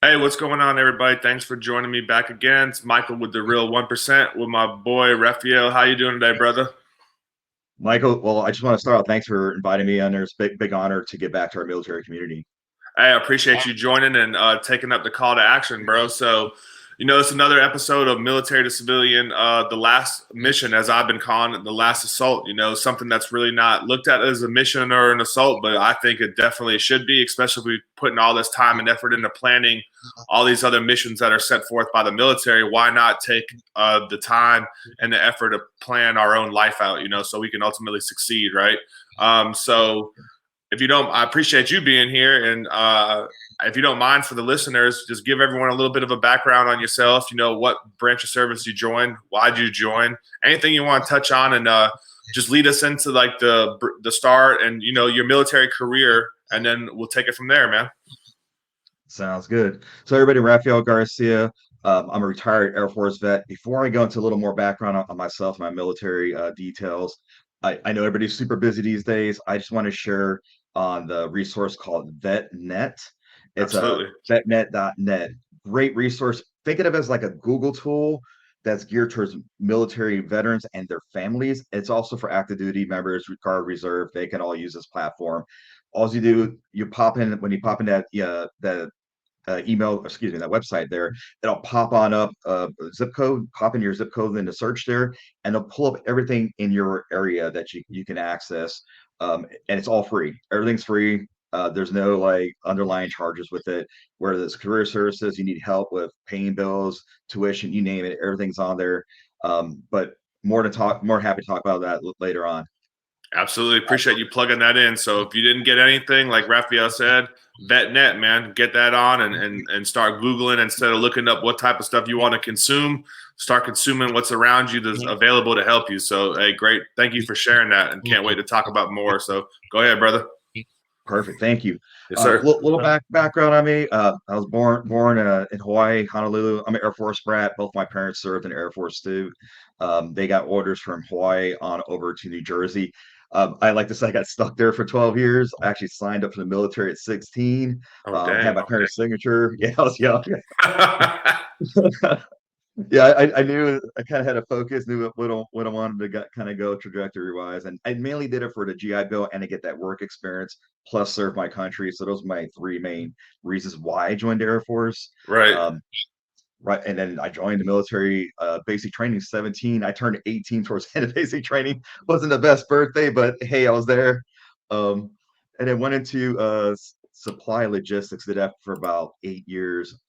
Hey, what's going on, everybody? Thanks for joining me back again. It's Michael with the Real 1% with my boy Raphael. How you doing today, brother? Michael, well, I just want to start out. Thanks for inviting me on there. It's a big honor to give back to our military community. Hey, I appreciate you joining and taking up the call to action, bro. It's another episode of Military to Civilian, the last mission, as I've been calling it, the last assault. Something that's really not looked at as a mission or an assault, but I think it definitely should be, especially if we're putting all this time and effort into planning all these other missions that are set forth by the military. Why not take the time and the effort to plan our own life out, so we can ultimately succeed, right? So if you don't, I appreciate you being here. And if you don't mind, for the listeners, just give everyone a little bit of a background on yourself. What branch of service you joined, why'd you join, anything you want to touch on, and just lead us into like the start and your military career, and then we'll take it from there, man. Sounds good. So, everybody, Rafael Garcia. I'm a retired Air Force vet. Before I go into a little more background on myself, my military details, I know everybody's super busy these days. I just want to share on the resource called VetNet. It's a Absolutely. vetnet.net. Great resource. Think of it as like a Google tool that's geared towards military veterans and their families. It's also for active duty members, Guard Reserve. They can all use this platform. All you do, you pop in when you pop in that email, excuse me, that website there, it'll pop on up zip code, pop in your zip code in the search there, and it'll pull up everything in your area that you can access. And it's all free. Everything's free. There's no like underlying charges with it. Whether it's career services, you need help with paying bills, tuition, you name it, everything's on there. But more happy to talk about that later on. Absolutely appreciate you plugging that in. So if you didn't get anything, like Raphael said, VetNet, man, get that on and start Googling instead of looking up what type of stuff you want to consume. Start consuming what's around you that's available to help you. So, hey, great. Thank you for sharing that and can't wait to talk about more. So go ahead, brother. Perfect. Thank you. Yes, sir. Little background on me. I was born in Hawaii, Honolulu. I'm an Air Force brat. Both my parents served in the Air Force too. They got orders from Hawaii on over to New Jersey. I like to say I got stuck there for 12 years. I actually signed up for the military at 16. Oh, Had dang. my parents' signature. Yeah, I was young. Okay. Yeah, I knew I kind of had a focus, knew what I wanted to kind of go trajectory wise, and I mainly did it for the GI Bill and to get that work experience, plus serve my country. So those are my three main reasons why I joined the Air Force. Right. Um, right, and then I joined the military basic training 17. I turned 18 towards the end of basic training. Wasn't the best birthday, but hey, I was there. Um, and then went into supply logistics. Did that for about 8 years.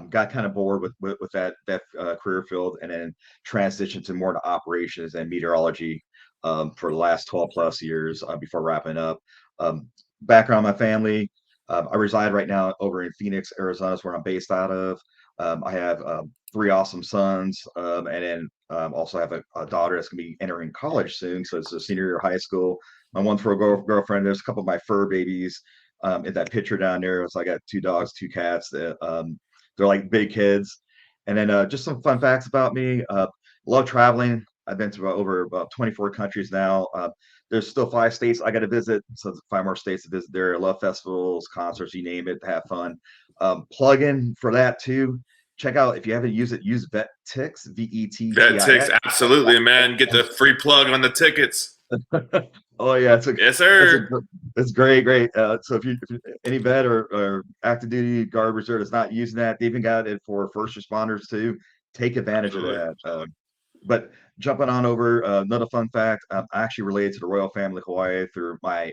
Got kind of bored with that career field, and then transitioned to more to operations and meteorology for the last 12 plus years before wrapping up. Um, Background on my family. I reside right now over in Phoenix, Arizona, is where I'm based out of. I have three awesome sons, and then also have a daughter that's going to be entering college soon. So it's a senior year of high school. My one for a girlfriend. There's a couple of my fur babies in that picture down there. So I got two dogs, two cats. They're like big kids. And then just some fun facts about me. Love traveling. I've been to over about 24 countries now. There's still 5 states I got to visit, so 5 more states to visit there. I love festivals, concerts, you name it, have fun. Plug in for that too. Check out if you haven't used it, use VetTix, That ticks. VETTIX. Absolutely, man. Get the free plug on the tickets. Oh yeah, Yes, it's a sir. it's great. So if any vet or active duty guard reserve is not using that, they even got it for first responders too. Take advantage of Absolutely. that. But jumping on over another fun fact, I actually related to the royal family of Hawaii through my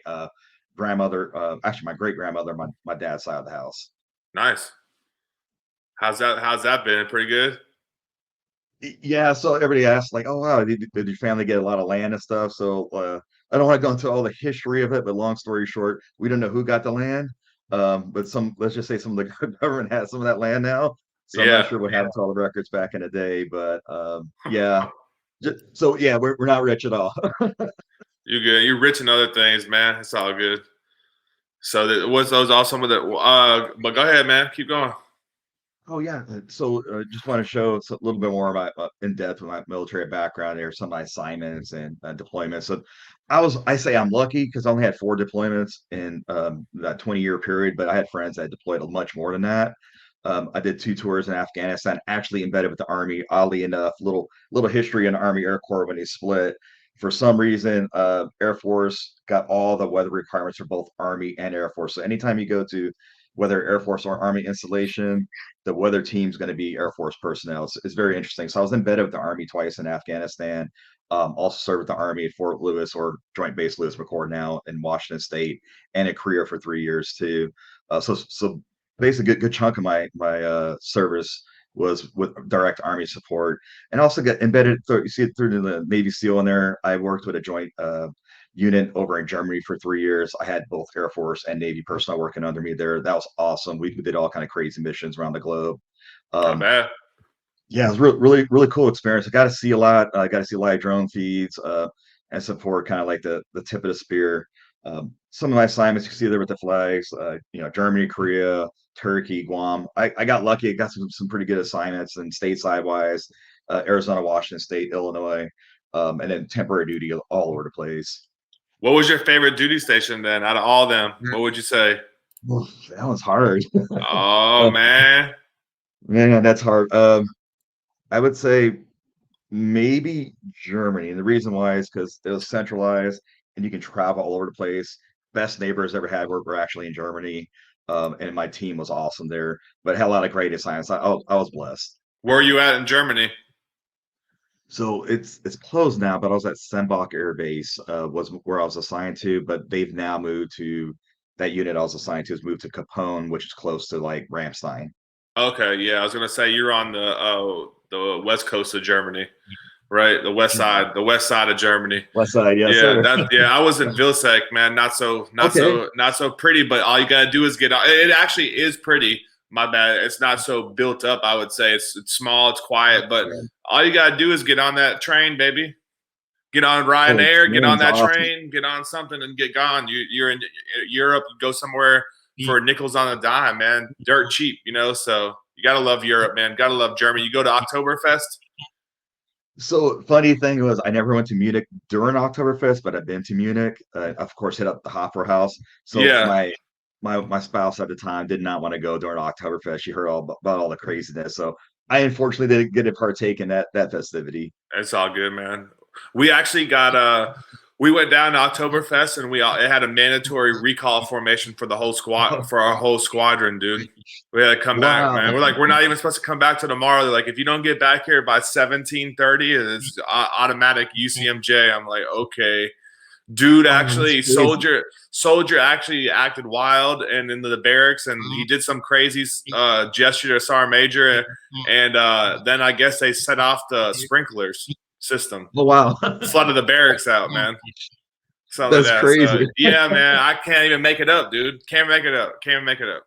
grandmother, actually my great grandmother, my dad's side of the house. Nice. How's that been? Pretty good? Yeah, so everybody asks like, "Oh wow, did your family get a lot of land and stuff?" So I don't want to go into all the history of it, but long story short, we don't know who got the land. But let's just say some of the government has some of that land now. So I'm not Yeah. sure what happened to all the records back in the day, but yeah. So yeah, we're not rich at all. You good. You're rich in other things, man. It's all good. So what's those all some of the but go ahead, man. Keep going. Oh yeah. So just want to show a little bit more about in depth with my military background here, some of my assignments and deployments. So I say I'm lucky because I only had 4 deployments in that 20-year period, but I had friends that deployed much more than that. I did 2 tours in Afghanistan, actually embedded with the Army. Oddly enough, little history in the Army Air Corps when they split. For some reason, Air Force got all the weather requirements for both Army and Air Force. So anytime you go to whether Air Force or Army installation, the weather team's going to be Air Force personnel. It's very interesting. So I was embedded with the Army twice in Afghanistan. Also served with the Army at Fort Lewis or Joint Base Lewis McChord now in Washington State, and in Korea for 3 years too. So basically, good chunk of my service was with direct Army support, and also get embedded. You see it through the Navy SEAL in there. I worked with a joint unit over in Germany for 3 years. I had both Air Force and Navy personnel working under me there. That was awesome. We did all kind of crazy missions around the globe. Not Um, bad. yeah, it was really cool experience. I got to see a lot. I got to see a lot of drone feeds and support kind of like the tip of the spear. Some of my assignments you see there with the flags, Germany, Korea, Turkey, Guam. I got lucky. I got some pretty good assignments and stateside wise, Arizona, Washington State, Illinois, and then temporary duty all over the place. What was your favorite duty station then out of all of them? What would you say? Oof, that one's hard. Oh Uh, man. man, that's hard. I would say maybe Germany. And the reason why is because it was centralized and you can travel all over the place. Best neighbors ever had were actually in Germany. And my team was awesome there, but had a lot of great assignments. I was blessed. Where are you at in Germany? So it's closed now, but I was at Sembach Air Base, was where I was assigned to, but they've now moved to that unit I was assigned to has moved to Capone, which is close to like Ramstein. Okay, yeah, I was gonna say you're on the west coast of Germany, right? The west side of Germany. West side, yes, Yeah, sir. I was in Vilseck, man. Okay. Not so pretty, but all you gotta do is get on. It actually is pretty. My bad. It's not so built up. I would say it's small, it's quiet, but Yeah. all you gotta do is get on that train, baby. Get on Oh, Ryanair, get on train's that awesome. train, get on something, and get gone. You're in Europe. You go somewhere for nickels on a dime, man. Dirt cheap, So you gotta love Europe, man. Gotta love Germany. You go to Oktoberfest. So funny thing was I never went to Munich during Oktoberfest, but I've been to Munich. Of course, hit up the Hoffer House. So Yeah, my spouse at the time did not want to go during Oktoberfest. She heard all about all the craziness. So I unfortunately didn't get to partake in that festivity. it's all good, man. We actually got we went down to Oktoberfest and it had a mandatory recall formation for the whole squad for our whole squadron, dude. We had to come back, Wow. man. We're like, we're not even supposed to come back to tomorrow. They're like, if you don't get back here by 17:30, it's automatic UCMJ. I'm like, okay. Dude, Oh, that's actually, crazy. soldier actually acted wild and into the barracks, and he did some crazy gesture to Sergeant Major, and then I guess they set off the sprinklers system, Oh, wow. flooded the barracks out, man. Something like That's that. So crazy. yeah, man, I can't even make it up, dude. Can't make it up. Can't make it up.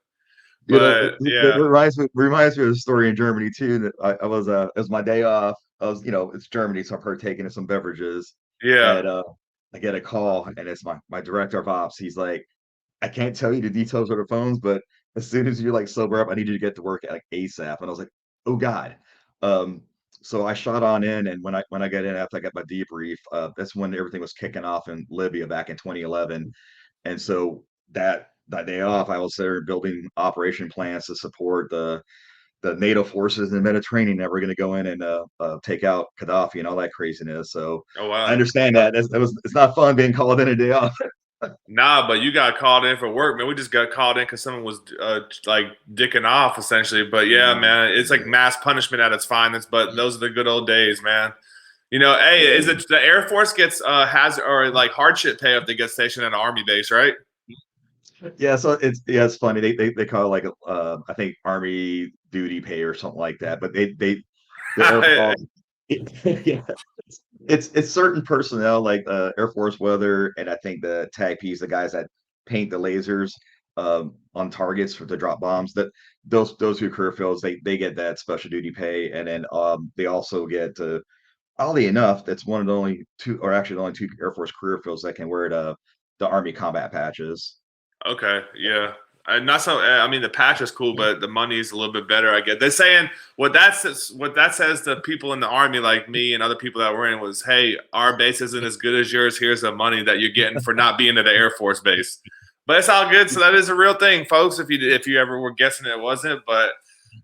It, But it yeah, reminds me of a story in Germany too. That I was it was my day off. I was it's Germany, so I'm partaking in some beverages, yeah. and I get a call, and it's my director of ops. He's like, I can't tell you the details of the phones, but as soon as you're like sober up, I need you to get to work at like ASAP. And I was like, oh God. Um, so I shot on in, and when I get in after I got my debrief, that's when everything was kicking off in Libya back in 2011. And so that day off, I was there building operation plans to support the NATO forces in the Mediterranean that were going to go in and take out Gaddafi and all that craziness. So Oh I wow. understand that. It's not fun being called in a day off. Nah, but you got called in for work, man. We just got called in because someone was like dicking off, essentially. But yeah, Yeah, man, it's like mass punishment at its finest. But those are the good old days, man. Hey, is yeah. it the Air Force gets has or like hardship pay if they get stationed at an Army base, right? Yeah, so it's funny. They call it like I think Army duty pay or something like that. But the Air Force yeah, it's certain personnel like Air Force weather and I think the tag Ps, the guys that paint the lasers on targets for to drop bombs. That those who career fields they get that special duty pay, and then they also get oddly enough that's one of the only two, or actually the only two Air Force career fields that can wear the Army combat patches. Okay, yeah. Not so. I mean, the patch is cool, but the money's a little bit better. I get. They're saying what that says to people in the army like me and other people that were in was, "Hey, our base isn't as good as yours. Here's the money that you're getting for not being at the Air Force base." But it's all good. So that is a real thing, folks. If you ever were guessing it wasn't, but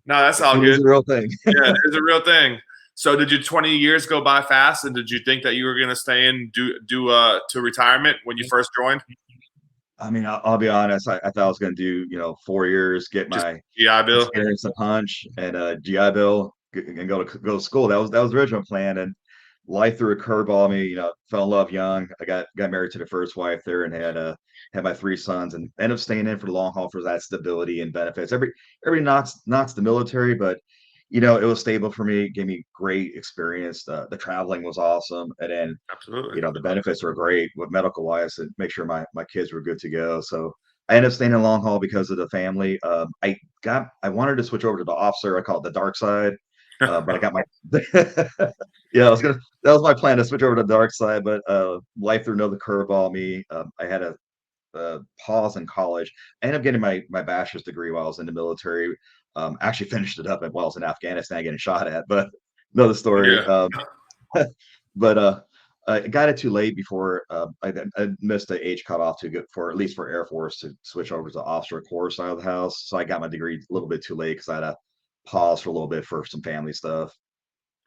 No, that's all It is good. a real thing. Yeah, it is a real thing. So, did your 20 years go by fast, and did you think that you were going to stay in do to retirement when you first joined? I mean, I'll be honest. I thought I was going to do, 4 years, get Just my GI Bill. experience a punch and a GI Bill and go to school. That was the original plan. And life threw a curveball at me. Fell in love young. I got married to the first wife there and had my three sons and ended up staying in for the long haul for that stability and benefits. Everybody knocks the military, but it was stable for me. Gave me great experience. The traveling was awesome, and then Absolutely. the benefits were great with medical wise to make sure my kids were good to go. So I ended up staying in long haul because of the family. I wanted to switch over to the officer. I call it the dark side. But I got my yeah, that was my plan to switch over to the dark side, but life threw another curveball at me. I had a pause in college. I ended up getting my bachelor's degree while I was in the military. Actually finished it up while I was in Afghanistan getting shot at, but another story. Yeah. But I got it too late before I missed the age cutoff to get for at least for Air Force to switch over to the officer corps side of the house. So I got my degree a little bit too late because I had to pause for a little bit for some family stuff.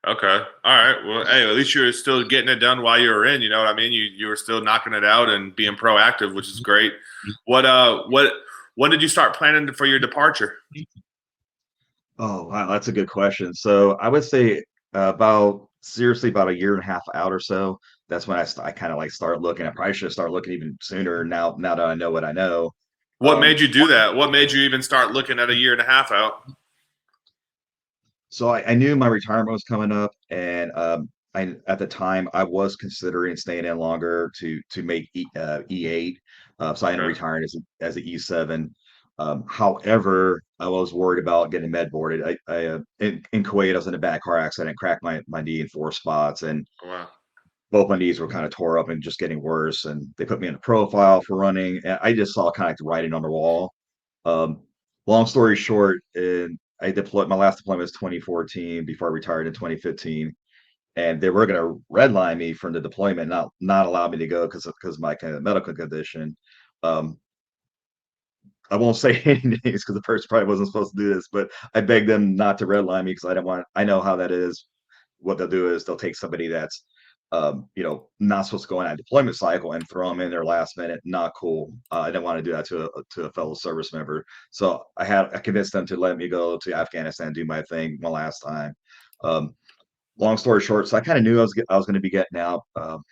Okay. All right. Well, hey, at least you're still getting it done while you were in. You know what I mean? You were still knocking it out and being proactive, which is great. What when did you start planning for your departure? Oh, wow, that's a good question. So I would say about seriously about a year and a half out or so. That's when I kind of like start looking. I probably should have started looking even sooner. Now that I know what I know. What Um, made you do that? What made you even start looking at a year and a half out? so I knew my retirement was coming up, and I at the time I was considering staying in longer to make E8. So I ended up Okay. retiring as an E7. However, I was worried about getting med boarded. In Kuwait, I was in a bad car accident, cracked my knee in four spots, and Oh, wow. both my knees were kind of tore up and just getting worse. And they put me in a profile for running, and I just saw kind of like the writing on the wall. Um, Long story short, I deployed. My last deployment was 2014 before I retired in 2015, and they were going to redline me from the deployment, not allow me to go because of my kind of medical condition. Um, I won't say any names because the person probably wasn't supposed to do this, but I begged them not to redline me because I didn't want. I know how that is. What they'll do is they'll take somebody that's not supposed to go in that deployment cycle and throw them in there last minute. Not cool. I didn't want to do that to a fellow service member. So I convinced them to let me go to Afghanistan and do my thing one last time. Um, Long story short, so I kind of knew I was going to be getting out of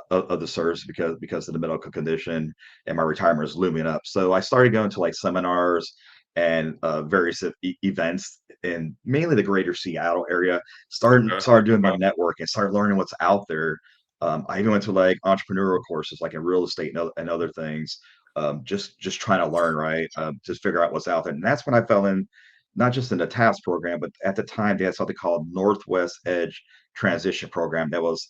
the service because of the medical condition and my retirement was looming up. So I started going to like seminars and various events in mainly the greater Seattle area. Started Okay. started doing my networking, started learning what's out there. I even went to like entrepreneurial courses, like in real estate and other things. Just trying to learn, right? Just figure out what's out there, and that's when I fell in, not just in the TAPS program, but at the time they had something called Northwest Edge Transition Program that was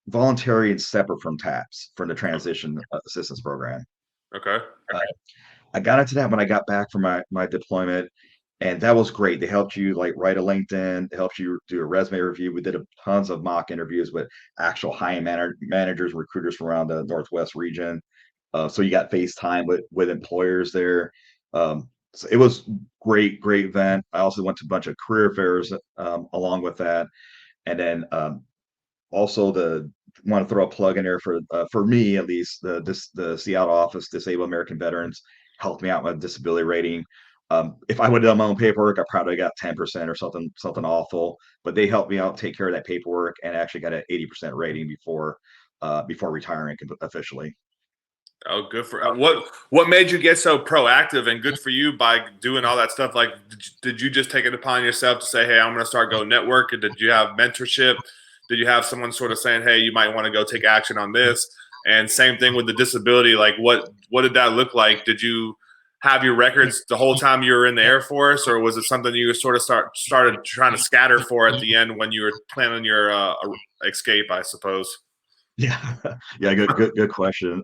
voluntary and separate from TAPS, from the Transition Assistance Program. Okay. Uh, I got into that when I got back from my deployment, and that was great. They helped you like write a LinkedIn, they helped you do a resume review. We did tons of mock interviews with actual managers, recruiters from around the Northwest region. So you got face time with employers there. So it was great event. I also went to a bunch of career fairs along with that, and then also the want to throw a plug in there for me at least the Seattle office Disabled American Veterans helped me out with disability rating. If I would have done my own paperwork, I probably got 10% or something awful. But they helped me out take care of that paperwork and actually got an 80% rating before retiring officially. Oh, good for what made you get so proactive and good for you by doing all that stuff? Like, did you just take it upon yourself to say, "Hey, I'm going to start go network"? And did you have mentorship? Did you have someone sort of saying, "Hey, you might want to go take action on this"? And same thing with the disability. Like, what did that look like? Did you have your records the whole time you were in the Air Force, or was it something you sort of started trying to scatter for at the end when you were planning your escape? I suppose. Yeah, yeah, good question.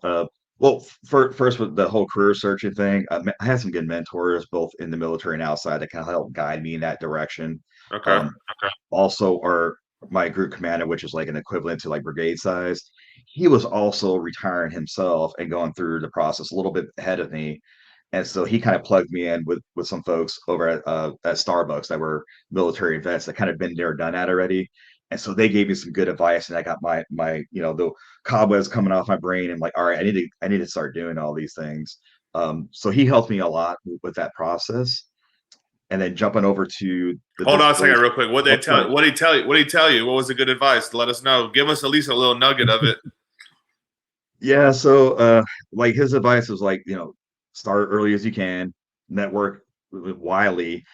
Well, first with the whole career searching thing, I had some good mentors both in the military and outside that kind of helped guide me in that direction. Okay. Um, Also, our my group commander, which is like an equivalent to like brigade size, he was also retiring himself and going through the process a little bit ahead of me. And so he kind of plugged me in with some folks over at Starbucks that were military vets that kind of been there, done that already. And so they gave me some good advice, and I got my the cobwebs coming off my brain. And like, all right, I need to start doing all these things. So he helped me a lot with that process. And then jumping over to the Hold on a second, disability. real quick. What they Oh, go tell? ahead. What did he tell you? What did he tell you? What was the good advice? Let us know. Give us at least a little nugget of it. Yeah, so like his advice was like, start early as you can, network widely,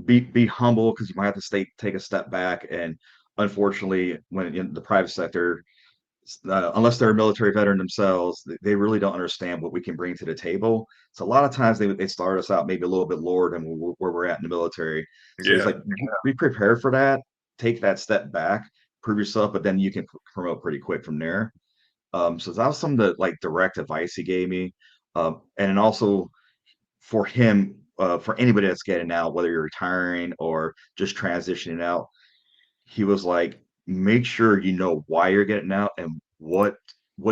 be humble because you might have to take a step back. And unfortunately, when in the private sector, unless they're a military veteran themselves, they really don't understand what we can bring to the table. So a lot of times they start us out maybe a little bit lower than where we're at in the military. So he's Yeah. like, be prepared for that, take that step back, prove yourself, but then you can promote pretty quick from there. So that was some of the like direct advice he gave me. And then also for him, for anybody that's getting out, whether you're retiring or just transitioning out, he was like, make sure you know why you're getting out and what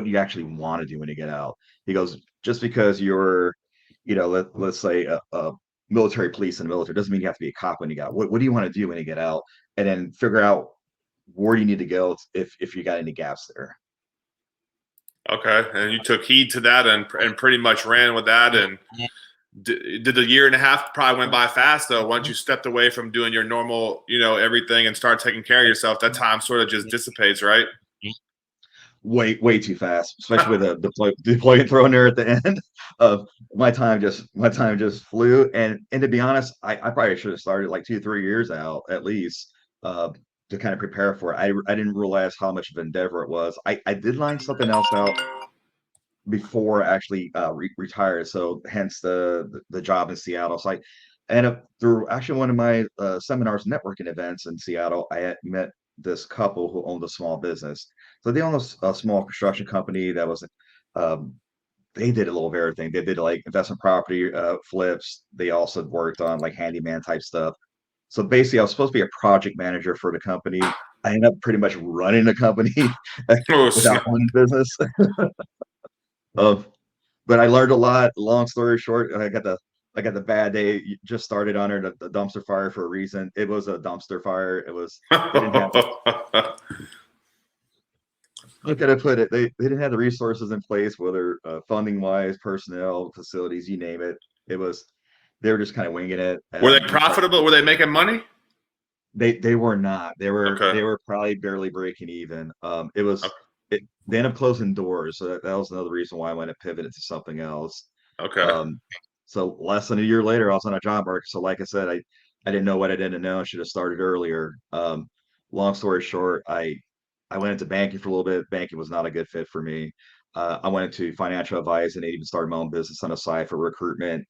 you actually want to do when you get out. He goes, just because you're, let's say a military police in the military doesn't mean you have to be a cop when you get out. What do you want to do when you get out? And then figure out where you need to go if you got any gaps there. Okay. And you took heed to that and pretty much ran with that. And did the year and a half probably went by fast though? Once you stepped away from doing your normal, everything and start taking care of yourself, that time sort of just dissipates, right? Way too fast, especially with the deploy throw in there at the end of my time just flew. And to be honest, I probably should have started like 2 3 years out at least uh, to kind of prepare for it. I didn't realize how much of an endeavor it was. I did line something else out before I actually retired, so hence the job in Seattle. So I ended up through actually one of my seminars, networking events in Seattle. I had met this couple who owned a small business. So they owned a small construction company that was um, they did a little of everything. They did like investment property flips. They also worked on like handyman type stuff. So basically, I was supposed to be a project manager for the company. I ended up pretty much running the company Oh, without owning business. Um, but I learned a lot. Long story short, I got the bad day. Just started on it. The dumpster fire for a reason. It was a dumpster fire. They didn't have Look at it put it. They didn't have the resources in place, whether funding wise, personnel, facilities, you name it. It was they were just kind of winging it. Were they profitable? Were they making money? They were not. They were Okay. they were probably barely breaking even. It was Okay. it they ended up closing doors, so that was another reason why I went to pivot to something else. Okay. Um, so less than a year later, I was on a job market. So like I said, I didn't know what I didn't know. I should have started earlier. Long story short, I went into banking for a little bit. Banking was not a good fit for me. I went into financial advice and even started my own business on the side for recruitment.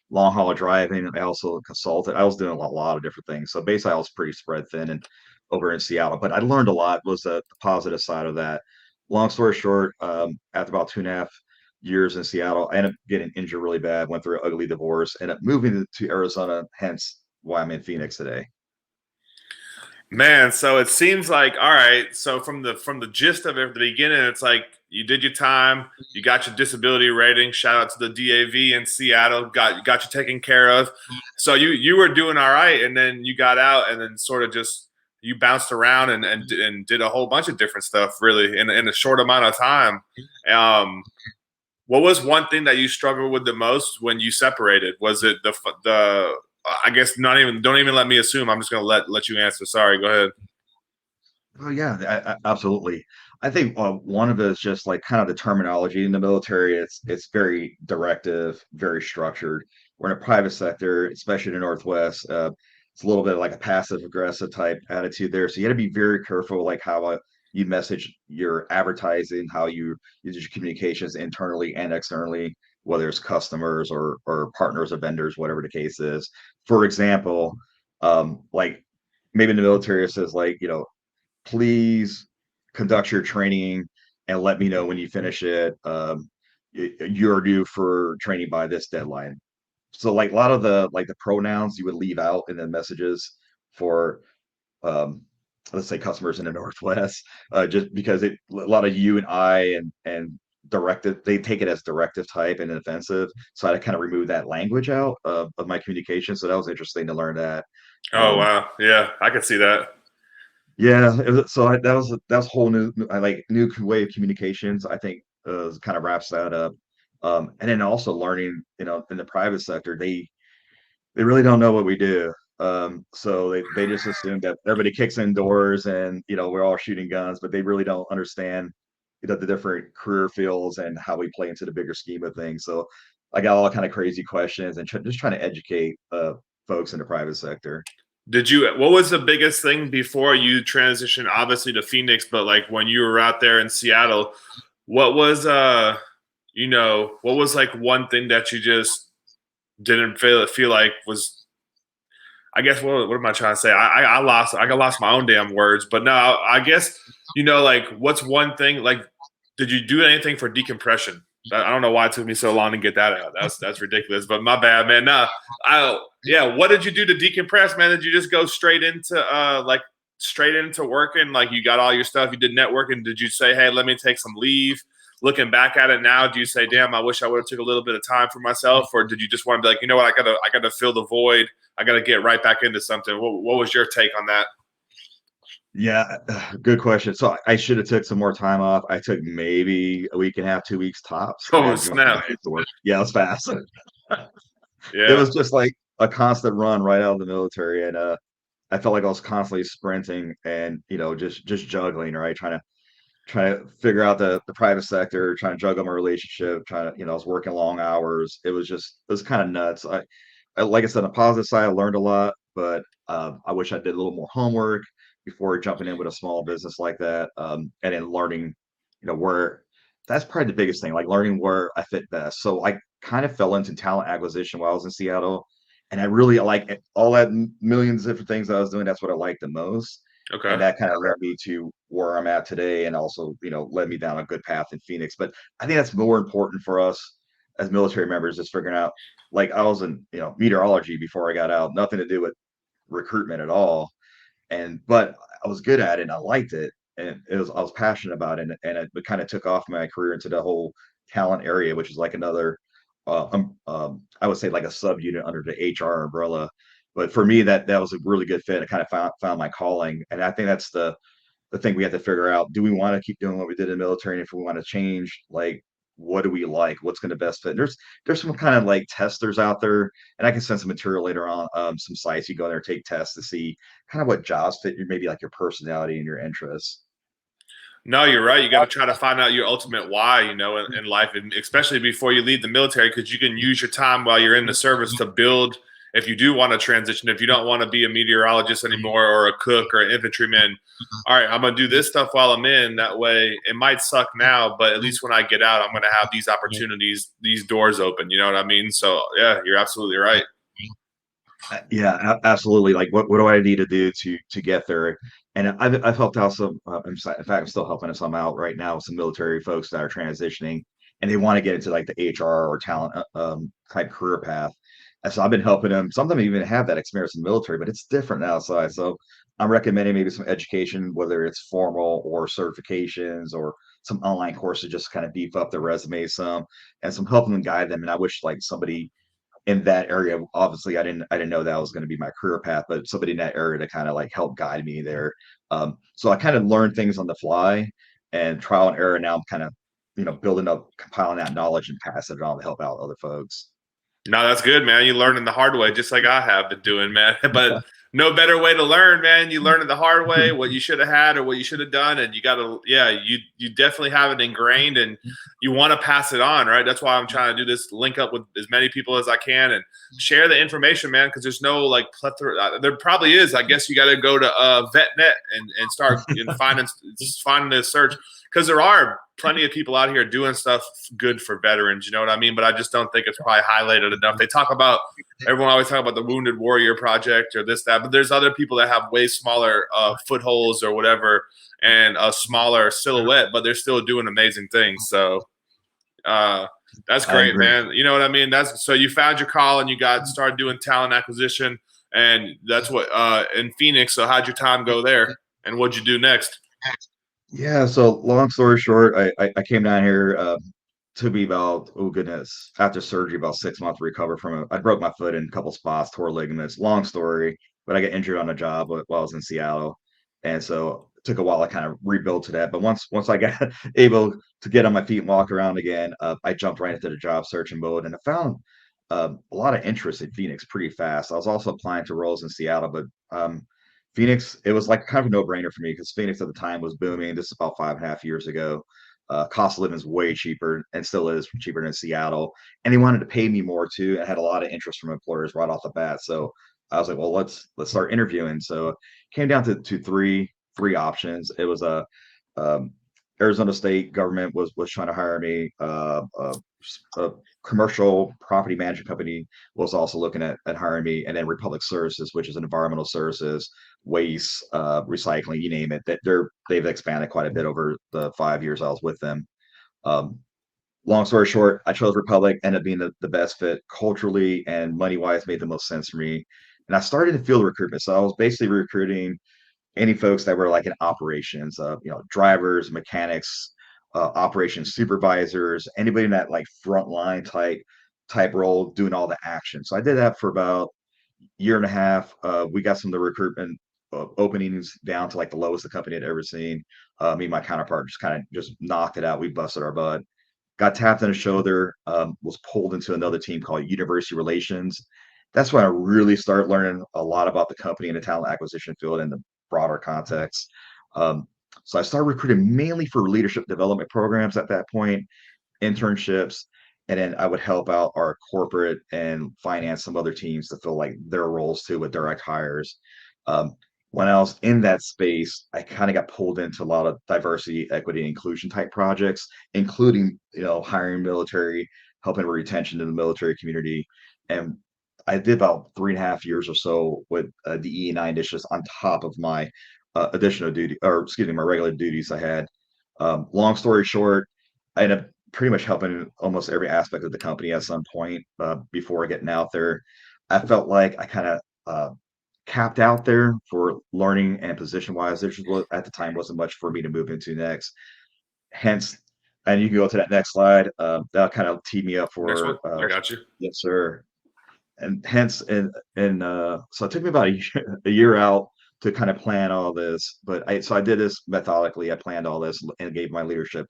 Long haul driving. I also consulted. I was doing a lot of different things. So basically, I was pretty spread thin and over in Seattle. But I learned a lot. Was the positive side of that. Long story short, after about 2.5 years in Seattle, I ended up getting injured really bad. Went through an ugly divorce. Ended up moving to Arizona. Hence why I'm in Phoenix today. Man, so it seems like all right. So from the gist of it at the beginning, it's like you did your time, you got your disability rating. Shout out to the DAV in Seattle, got you taken care of. So you were doing all right, and then you got out, and then sort of just you bounced around and did a whole bunch of different stuff really in a short amount of time. Um, what was one thing that you struggled with the most when you separated? Was it the I guess not even don't even let me assume. I'm just gonna let you answer. Sorry, go ahead. Oh yeah, absolutely. I think one of it is just like kind of the terminology in the military. It's very directive, very structured. We're in a private sector, especially in the Northwest. It's a little bit like a passive aggressive type attitude there. So you got to be very careful, like how you message your advertising, how you use your communications internally and externally, whether it's customers or partners or vendors, whatever the case is. For example, like maybe in the military it says like please conduct your training and let me know when you finish it. You're due for training by this deadline. So like a lot of the pronouns you would leave out in the messages for um, let's say customers in the Northwest, just because a lot of you and I and directive. They take it as directive type and offensive. So I kind of remove that language out of my communication. So that was interesting to learn that. Oh Um, wow, yeah, I could see that. yeah, that was a whole new new way of communications. I think kind of wraps that up. And then also learning, in the private sector, they really don't know what we do. So they just assume that everybody kicks indoors and we're all shooting guns, but they really don't understand the different career fields and how we play into the bigger scheme of things. So I got all kind of crazy questions and just trying to educate folks in the private sector. What was the biggest thing before you transitioned, obviously to Phoenix, but like when you were out there in Seattle, what was, what was like one thing that you just didn't feel like was, I guess, what am I trying to say? I lost my own damn words, but no, I guess, like what's one thing, like, did you do anything for decompression? I don't know why it took me so long to get that out. That's ridiculous, but my bad, man. No, yeah. What did you do to decompress, man? Did you just go straight into working? Like you got all your stuff, you did networking. Did you say, hey, let me take some leave? Looking back at it now, do you say, damn, I wish I would have took a little bit of time for myself, or did you just want to be like, you know what, I gotta fill the void. I gotta get right back into something. What was your take on that? Yeah, good question. So I should have took some more time off. I took maybe a week and a half, 2 weeks tops, and I Oh had to go snap! back to work. Yeah, it was fast. It Yeah. was just like a constant run right out of the military, and I felt like I was constantly sprinting and just juggling, right? Trying to figure out the private sector, trying to juggle my relationship, trying to I was working long hours. It was kind of nuts. Like I said, on the positive side, I learned a lot, but I wish I did a little more homework before jumping in with a small business like that, and then learning, where that's probably the biggest thing, like learning where I fit best. So I kind of fell into talent acquisition while I was in Seattle, and I really like all that millions of different things that I was doing. That's what I liked the most, Okay. and that kind of led me to where I'm at today, and also led me down a good path in Phoenix. But I think that's more important for us as military members, is figuring out, like I was in meteorology before I got out, nothing to do with recruitment at all, but I was good at it and I liked it, and I was passionate about it, and it kind of took off my career into the whole talent area, which is like another I would say like a subunit under the HR umbrella. But for me, that was a really good fit. I kind of found my calling, and I think that's the thing we have to figure out. Do we want to keep doing what we did in the military? And if we want to change, like, what do we like? What's going to best fit? And there's some kind of like testers out there, and I can send some material later on. Some sites you go there, take tests to see kind of what jobs fit your, maybe like your personality and your interests. No, you're right. You got to try to find out your ultimate why, in life, and especially before you leave the military, because you can use your time while you're in the service to build. If you do want to transition, if you don't want to be a meteorologist anymore or a cook or an infantryman, all right, I'm gonna do this stuff while I'm in. That way, it might suck now, but at least when I get out, I'm gonna have these opportunities, these doors open. You know what I mean? So yeah, you're absolutely right. Yeah, absolutely. Like, what do I need to do to get there? And I've helped out some. In fact, I'm still helping some out right now with some military folks that are transitioning, and they want to get into like the HR or talent type career path. And so I've been helping them. Some of them even have that experience in the military, but it's different outside. So I'm recommending maybe some education, whether it's formal or certifications or some online courses, just kind of beef up their resume some, and some helping them guide them. And I wish like somebody in that area, obviously I didn't know that was going to be my career path, but somebody in that area to kind of like help guide me there. So I kind of learned things on the fly and trial and error. Now I'm kind of building up, compiling that knowledge and passing it on to help out other folks. No, that's good, man. You learning the hard way, just like I have been doing, man. But no better way to learn, man. You learn it the hard way, what you should have had or what you should have done, and you got to, yeah, you definitely have it ingrained, and you want to pass it on, right? That's why I'm trying to do this, link up with as many people as I can, and share the information, man. Because there's no like plethora. There probably is. I guess you got to go to VetNet and start finding the search, because there are plenty of people out here doing stuff good for veterans. You know what I mean? But I just don't think it's probably highlighted enough. They talk about, everyone always talk about the Wounded Warrior Project or this, that, but there's other people that have way smaller footholds or whatever, and a smaller silhouette, but they're still doing amazing things. So that's I great, agree. man. You know what I mean? That's, so you found your call and you got started doing talent acquisition, and that's what in Phoenix. So how'd your time go there, and what'd you do next? Yeah. So long story short, I came down here. took me about, oh goodness, after surgery, about 6 months to recover from it. I broke my foot in a couple spots, tore ligaments. Long story, but I got injured on a job while I was in Seattle, and so it took a while to kind of rebuild to that. But once I got able to get on my feet and walk around again, I jumped right into the job searching mode, and I found a lot of interest in Phoenix pretty fast. I was also applying to roles in Seattle, but Phoenix, it was like kind of a no-brainer for me because Phoenix at the time was booming. This is about 5.5 years ago. Cost of living is way cheaper and still is cheaper than Seattle. And he wanted to pay me more too. I had a lot of interest from employers right off the bat. So I was like, well, let's start interviewing. So it came down to three options. It was um, Arizona State government was trying to hire me. A commercial property management company was also looking at hiring me, and then Republic Services, which is an environmental services, waste, recycling, you name it. That they've expanded quite a bit over the 5 years I was with them. Um, Long story short, I chose Republic, ended up being the best fit culturally and money wise, made the most sense for me. And I started in field recruitment, so I was basically recruiting any folks that were like in operations, drivers, mechanics, operations supervisors, anybody in that like frontline type role, doing all the action. So I did that for about year and a half. We got some of the recruitment openings down to like the lowest the company had ever seen. Me and my counterpart just kind of just knocked it out. We busted our butt. Got tapped on the shoulder. Was pulled into another team called University Relations. That's when I really started learning a lot about the company and the talent acquisition field in the broader context. Um, so I started recruiting mainly for leadership development programs at that point, internships, and then I would help out our corporate and finance some other teams to fill like their roles too with direct hires. Um, when I was in that space, I kind of got pulled into a lot of diversity, equity, and inclusion type projects, including hiring military, helping with retention in the military community, and I did about 3.5 years or so with the E&I initiatives on top of my additional duty, or excuse me, my regular duties I had. Long story short, I ended up pretty much helping almost every aspect of the company at some point before getting out there. I felt like I kind of capped out there for learning and position wise. There just at the time wasn't much for me to move into next. Hence, and you can go to that next slide. That'll kind of tee me up Next one, for I got you. yes, sir. And hence, and so it took me about a year out to kind of plan all this. But I did this methodically. I planned all this and gave my leadership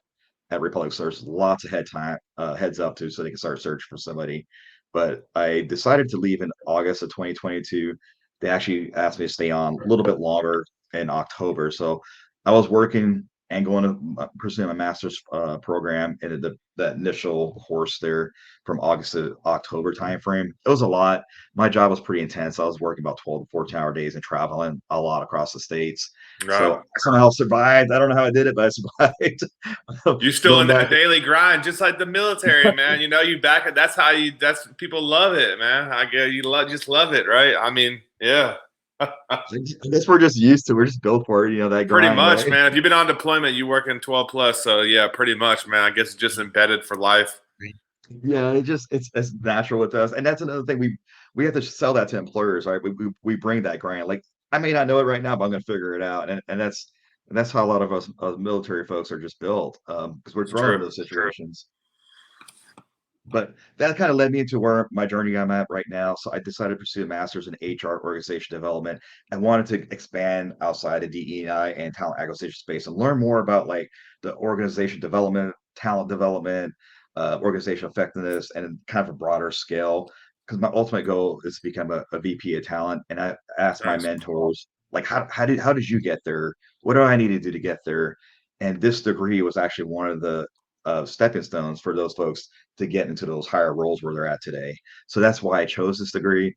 at Republic Services lots of heads up to so they can start searching for somebody. But I decided to leave in August of 2022. They actually asked me to stay on a little bit longer in October. So I was working and going to pursuing my master's program in the initial course there from August to October timeframe. It was a lot. My job was pretty intense. I was working about 12 to 14-hour days and traveling a lot across the states. Right. So I somehow survived. I don't know how I did it, but I survived. You still Going in back, that daily grind, just like the military, man. You know, you back it. That's how you. That's people love it, man. I guess you just love it, right? I mean, yeah. I guess we're just used to. We're just built for it. That Pretty grind, much, right? man. If you've been on deployment, you work in 12 plus. So yeah, pretty much, man. I guess it's just embedded for life. Yeah, it's natural with us, and that's another thing we have to sell that to employers, right? We bring that grind. Like I may not know it right now, but I'm going to figure it out, and that's how a lot of us military folks are just built, because we're It's thrown true. in those situations. But that kind of led me into where my journey I'm at right now. So I decided to pursue a master's in HR organization development. I wanted to expand outside of DEI and talent acquisition space and learn more about like the organization development, talent development, organizational effectiveness, and kind of a broader scale. Because my ultimate goal is to become a VP of talent. And I asked my Nice. mentors, like, how did you get there? What do I need to do to get there? And this degree was actually one of the stepping stones for those folks to get into those higher roles where they're at today. So that's why I chose this degree.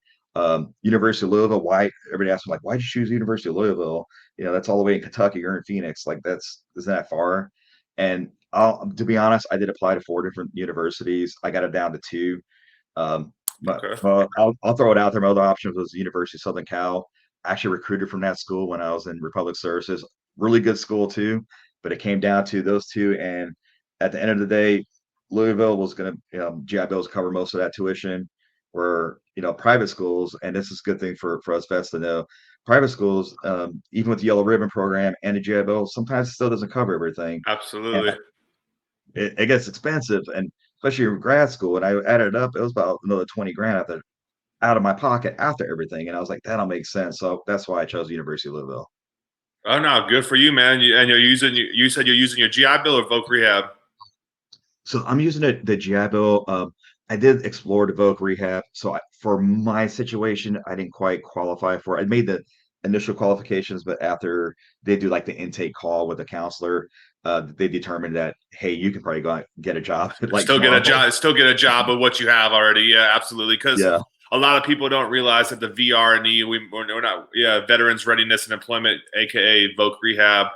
University of Louisville. Why everybody asks me like, why did you choose University of Louisville? That's all the way in Kentucky. You're in Phoenix. Like that's isn't that far? And to be honest, I did apply to 4 different universities. I got it down to two. But Okay. I'll throw it out there. My other option was University of Southern Cal. I actually recruited from that school when I was in Republic Services. Really good school too. But it came down to those two, and at the end of the day, Louisville was going to GI Bills cover most of that tuition. Where private schools, and this is a good thing for us vets to know, private schools, even with the Yellow Ribbon program and the GI Bill, sometimes it still doesn't cover everything. And Absolutely. it gets expensive, and especially in grad school. And I added it up, it was about another 20 grand out of my pocket after everything. And I was like, that'll make sense. So that's why I chose the University of Louisville. Oh no, good for you, man. And you're using. You said you're using your GI Bill or Voc Rehab. So I'm using the GI Bill. I did explore the Voc rehab. So for my situation, I didn't quite qualify for it. I made the initial qualifications, but after they do like the intake call with the counselor, they determined that, hey, you can probably go out and get a job like Still get a tomorrow. job. Still get a job of what you have already. Yeah, absolutely. Because Yeah, a lot of people don't realize that the VR&E, we're not. Yeah, Veterans Readiness and Employment, aka Voc Rehab.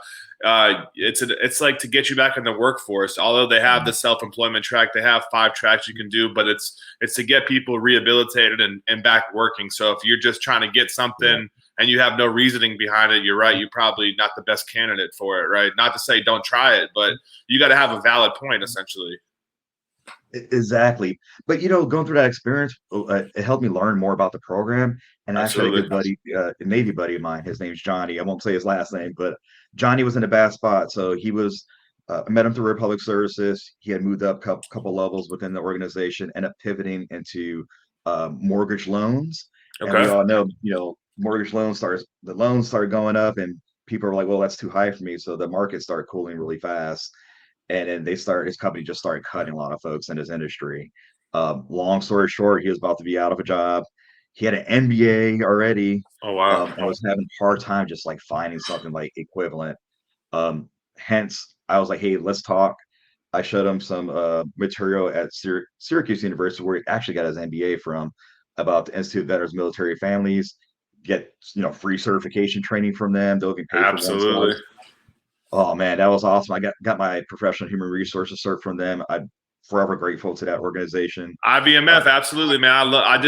It's like to get you back in the workforce. Although they have the self-employment track, they have 5 tracks you can do, but it's to get people rehabilitated and back working. So if you're just trying to get yeah. something and you have no reasoning behind it, you're right. You're probably not the best candidate for it, right? Not to say don't try it, but you got to have a valid point, essentially. Exactly. But going through that experience, it helped me learn more about the program. And I actually had a Absolutely. good buddy, a Navy buddy of mine. His name's Johnny. I won't say his last name, but Johnny was in a bad spot. So he was, I met him through Republic Services. He had moved up a couple levels within the organization, ended up pivoting into mortgage loans. And we Okay. all know, mortgage the loans started going up, and people are like, well, that's too high for me. So the market started cooling really fast, and then his company just started cutting a lot of folks in his industry. Long story short, he was about to be out of a job. He had an MBA already, Oh wow. and was having a hard time just like finding something like equivalent. Hence, I was like, hey, let's talk. I showed him some material at Syracuse University, where he actually got his MBA from, about the Institute of Veterans Military Families. Get free certification training from them. They'll even pay for one Absolutely. course. Oh man, that was awesome. I got my professional human resources cert from them. I'm forever grateful to that organization. Uh, IBMF, absolutely, man. yeah. I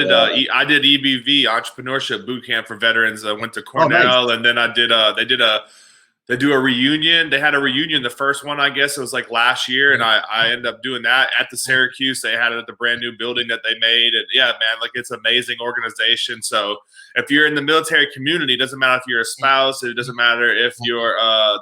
did EBV, Entrepreneurship Boot Camp for veterans. I went to Oh, nice. Cornell, and then I did they do a reunion. They had a reunion. The first one, I guess, it was like last year, and I ended up doing that at the Syracuse. They had it at the brand new building that they made, and yeah, man, like it's an amazing organization. So if you're in the military community, it doesn't matter if you're a spouse, it doesn't matter if you're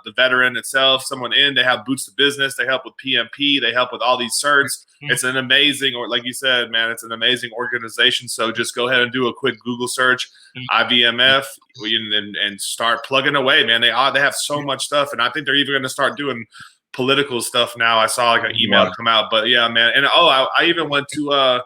the veteran itself, someone in. They have Boots to Business. They help with PMP. They help with all these certs. It's an amazing, or like you said, man, it's an amazing organization. So just go ahead and do a quick Google search, IVMF, and start plugging away, man. They have so much stuff, and I think they're even going to start doing political stuff now. I saw like an email Wow. come out, but yeah, man. And I even went to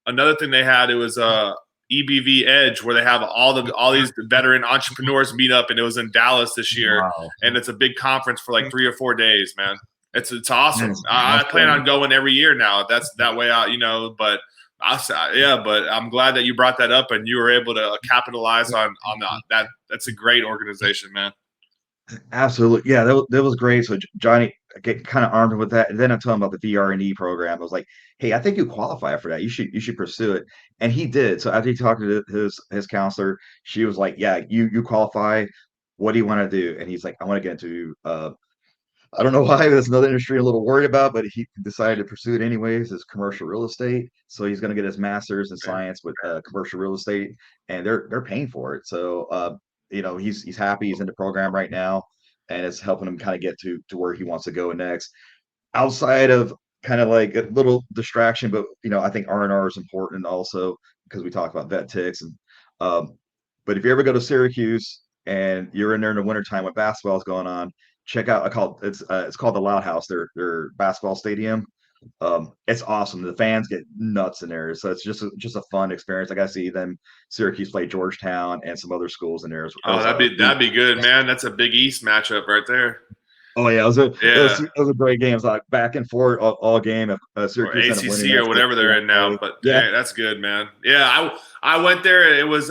another thing they had. It was EBV Edge, where they have all these veteran entrepreneurs meet up, and it was in Dallas this year, Wow. and it's a big conference for like 3 or 4 days, man. It's That awesome. is I plan on awesome. going every year now. That's that way out, but yeah, but I'm glad that you brought that up and you were able to capitalize on that. That's a great organization, man. Absolutely. Yeah, that was great. So Johnny get kind of armed with that. And then I told him about the VR&E program. I was like, hey, I think you qualify for that. You should pursue it. And he did. So after he talked to his counselor, she was like, yeah, you qualify. What do you want to do? And he's like, I want to get into I don't know why. That's another industry I'm a little worried about, but he decided to pursue it anyways. Is commercial real estate. So he's going to get his master's in science with commercial real estate, and they're paying for it. So he's happy. He's in the program right now, and it's helping him kind of get to where he wants to go next. Outside of kind of like a little distraction, but I think R&R is important also, because we talk about vet ticks. And um, but if you ever go to Syracuse and you're in there in the wintertime when basketball is going on, check out. It's called the Loud House, their basketball stadium. It's awesome. The fans get nuts in there, so it's just a fun experience. I got to see them Syracuse play Georgetown and some other schools in there. It Oh, was that'd be good, man. That's a Big East matchup right there. Oh yeah, Yeah, it was a great game. It was like back and forth all game. or Syracuse ended up winning ACC that or six whatever three they're on in now. Friday. But Yeah. dang, that's good, man. Yeah, I went there. It was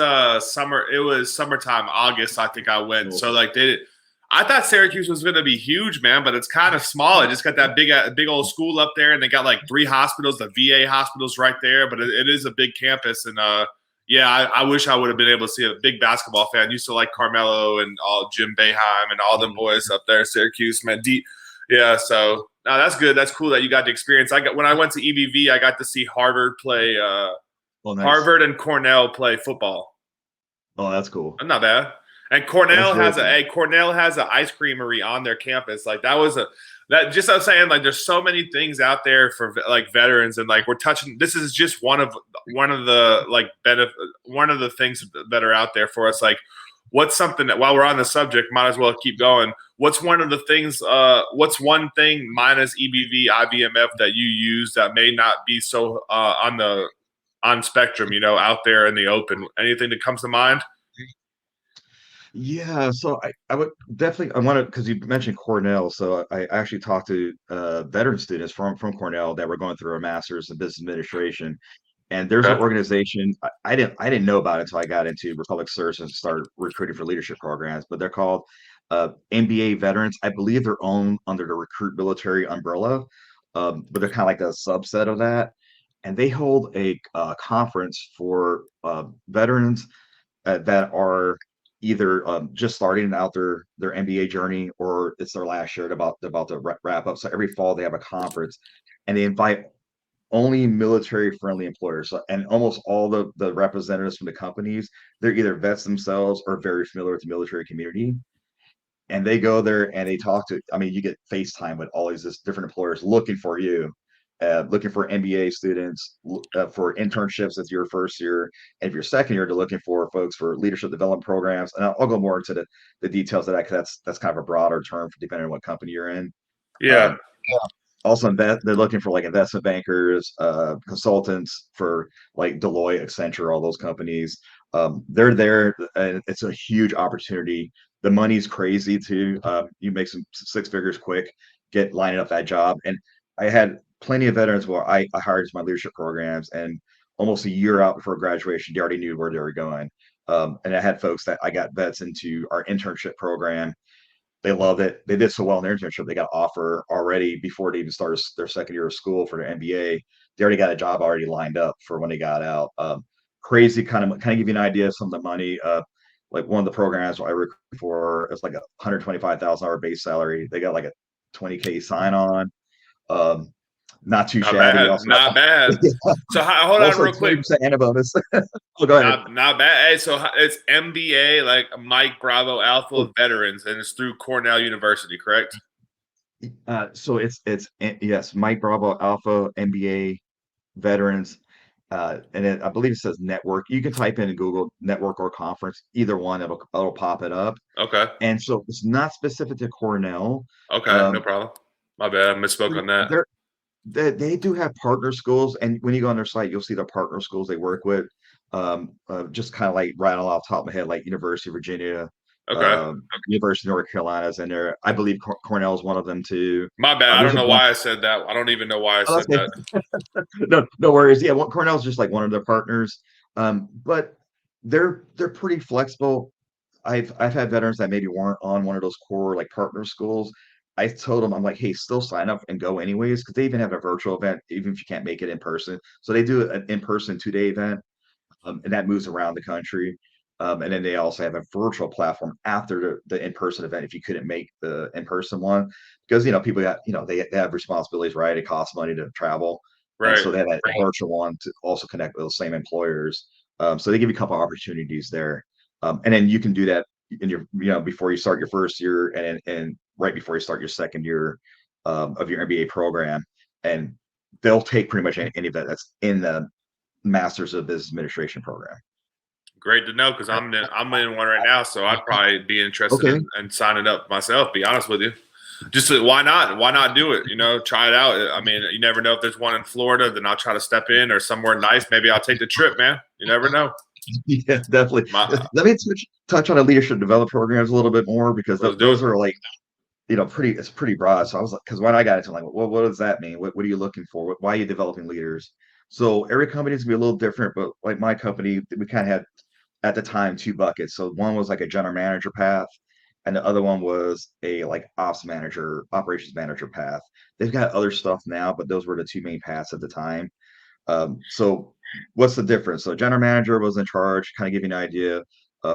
summer. It was summertime, August. I think I went. Cool. So like they did. I thought Syracuse was going to be huge, man, but it's kind of small. It just got that big old school up there, and they got like 3 hospitals, the VA hospitals right there. But it is a big campus, and yeah, I wish I would have been able to see a big basketball fan. Used to like Carmelo and all Jim Boeheim and all them boys up there, Syracuse, man. Yeah, so no, that's good. That's cool that you got the experience. When I went to EBV, I got to see Harvard play, Oh, nice. Harvard and Cornell play football. Oh, that's cool. Not bad. And That's really cool. Cornell has an ice creamery on their campus. Like that was That just I'm saying, like, there's so many things out there for like veterans, and like we're touching. This is just one of the like benefit, one of the things that are out there for us. Like, what's something that while we're on the subject, might as well keep going. What's one of the things? What's one thing minus EBV, IVMF that you use that may not be so on spectrum? Out there in the open. Anything that comes to mind? Yeah, so I would definitely I want to because you mentioned Cornell, so I actually talked to veteran students from Cornell that were going through a master's in business administration, and there's an Okay. organization I didn't know about it until I got into Republic Services and started recruiting for leadership programs, but they're called MBA veterans. I believe they're owned under the Recruit Military umbrella, but they're kind of like a subset of that, and they hold a conference for veterans that are either just starting out their MBA journey or it's their last year about to wrap up. So every fall they have a conference, and they invite only military friendly employers. So, and almost all the representatives from the companies, they're either vets themselves or very familiar with the military community, and they go there and they talk to. I mean, you get FaceTime with all these different employers looking for you, looking for MBA students, for internships if your first year, and if you're second year, they're looking for folks for leadership development programs. And I'll go more into the details of that because that's kind of a broader term for depending on what company you're in. Yeah. Um, also they're looking for like investment bankers, consultants for like Deloitte, Accenture, all those companies. They're there, and it's a huge opportunity. The money's crazy too. You make some six figures quick, get lining up that job. And I had plenty of veterans where I hired as my leadership programs, and almost a year out before graduation, they already knew where they were going. And I had folks that I got vets into our internship program. They loved it. They did so well in their internship. They got an offer already before they even started their second year of school for their MBA. They already got a job already lined up for when they got out. Crazy kind of give you an idea of some of the money. Like one of the programs I recruited for is like a $125,000 base salary. They got like a 20K sign on. Um, not too Not shabby. bad. Also, Not bad. So hold on also real quick. 20% and a bonus. Oh, go ahead. Not bad. Hey, so it's MBA, like Mike Bravo Alpha Veterans, and it's through Cornell University, correct? So yes, Mike Bravo Alpha MBA veterans, I believe it says network. You can type in Google network or conference, either one, it'll pop it up. Okay. And so it's not specific to Cornell. Okay. No Um, problem. My bad. I misspoke on that. they're, they do have partner schools, and when you go on their site, you'll see the partner schools they work with. Just kind of like rattle off the top of my head, like University of Virginia, Okay. University of North Carolina's in there. I believe Cornell is one of them too. My bad. I There's don't a know bunch. why I said that. I don't even know why I Oh, said that's that. no worries. Yeah, well, Cornell's just like one of their partners, but they're pretty flexible. I've had veterans that maybe weren't on one of those core like partner schools. I told them I'm like, hey, still sign up and go anyways because they even have a virtual event even if you can't make it in person. So they do an in-person 2 day event, and that moves around the country. And then they also have a virtual platform after the in-person event if you couldn't make the in-person one, because people got they have responsibilities, right? It costs money to travel, and Right. so they have that virtual one to also connect with those same employers. So they give you a couple opportunities there, and then you can do that in your before you start your first year and right before you start your second year of your MBA program, and they'll take pretty much any of that that's in the Masters of Business Administration program. Great to know because I'm in one right now, so I'd probably be interested Okay. in signing up myself. Be honest with you. Just why not? Why not do it? Try it out. I mean, you never know if there's one in Florida. Then I'll try to step in or somewhere nice. Maybe I'll take the trip, man. You never know. Yeah, definitely. My, Let me touch on the leadership development programs a little bit more because let's do it. those are like, it's pretty broad. So I was like, because when I got into like, what does that mean? What are you looking for? Why are you developing leaders? So every company is gonna be a little different, but like my company, we kind of had at the time two buckets. So one was like a general manager path, and the other one was a like ops manager, operations manager path. They've got other stuff now, but those were the two main paths at the time. So what's the difference? So general manager was in charge, kind of give you an idea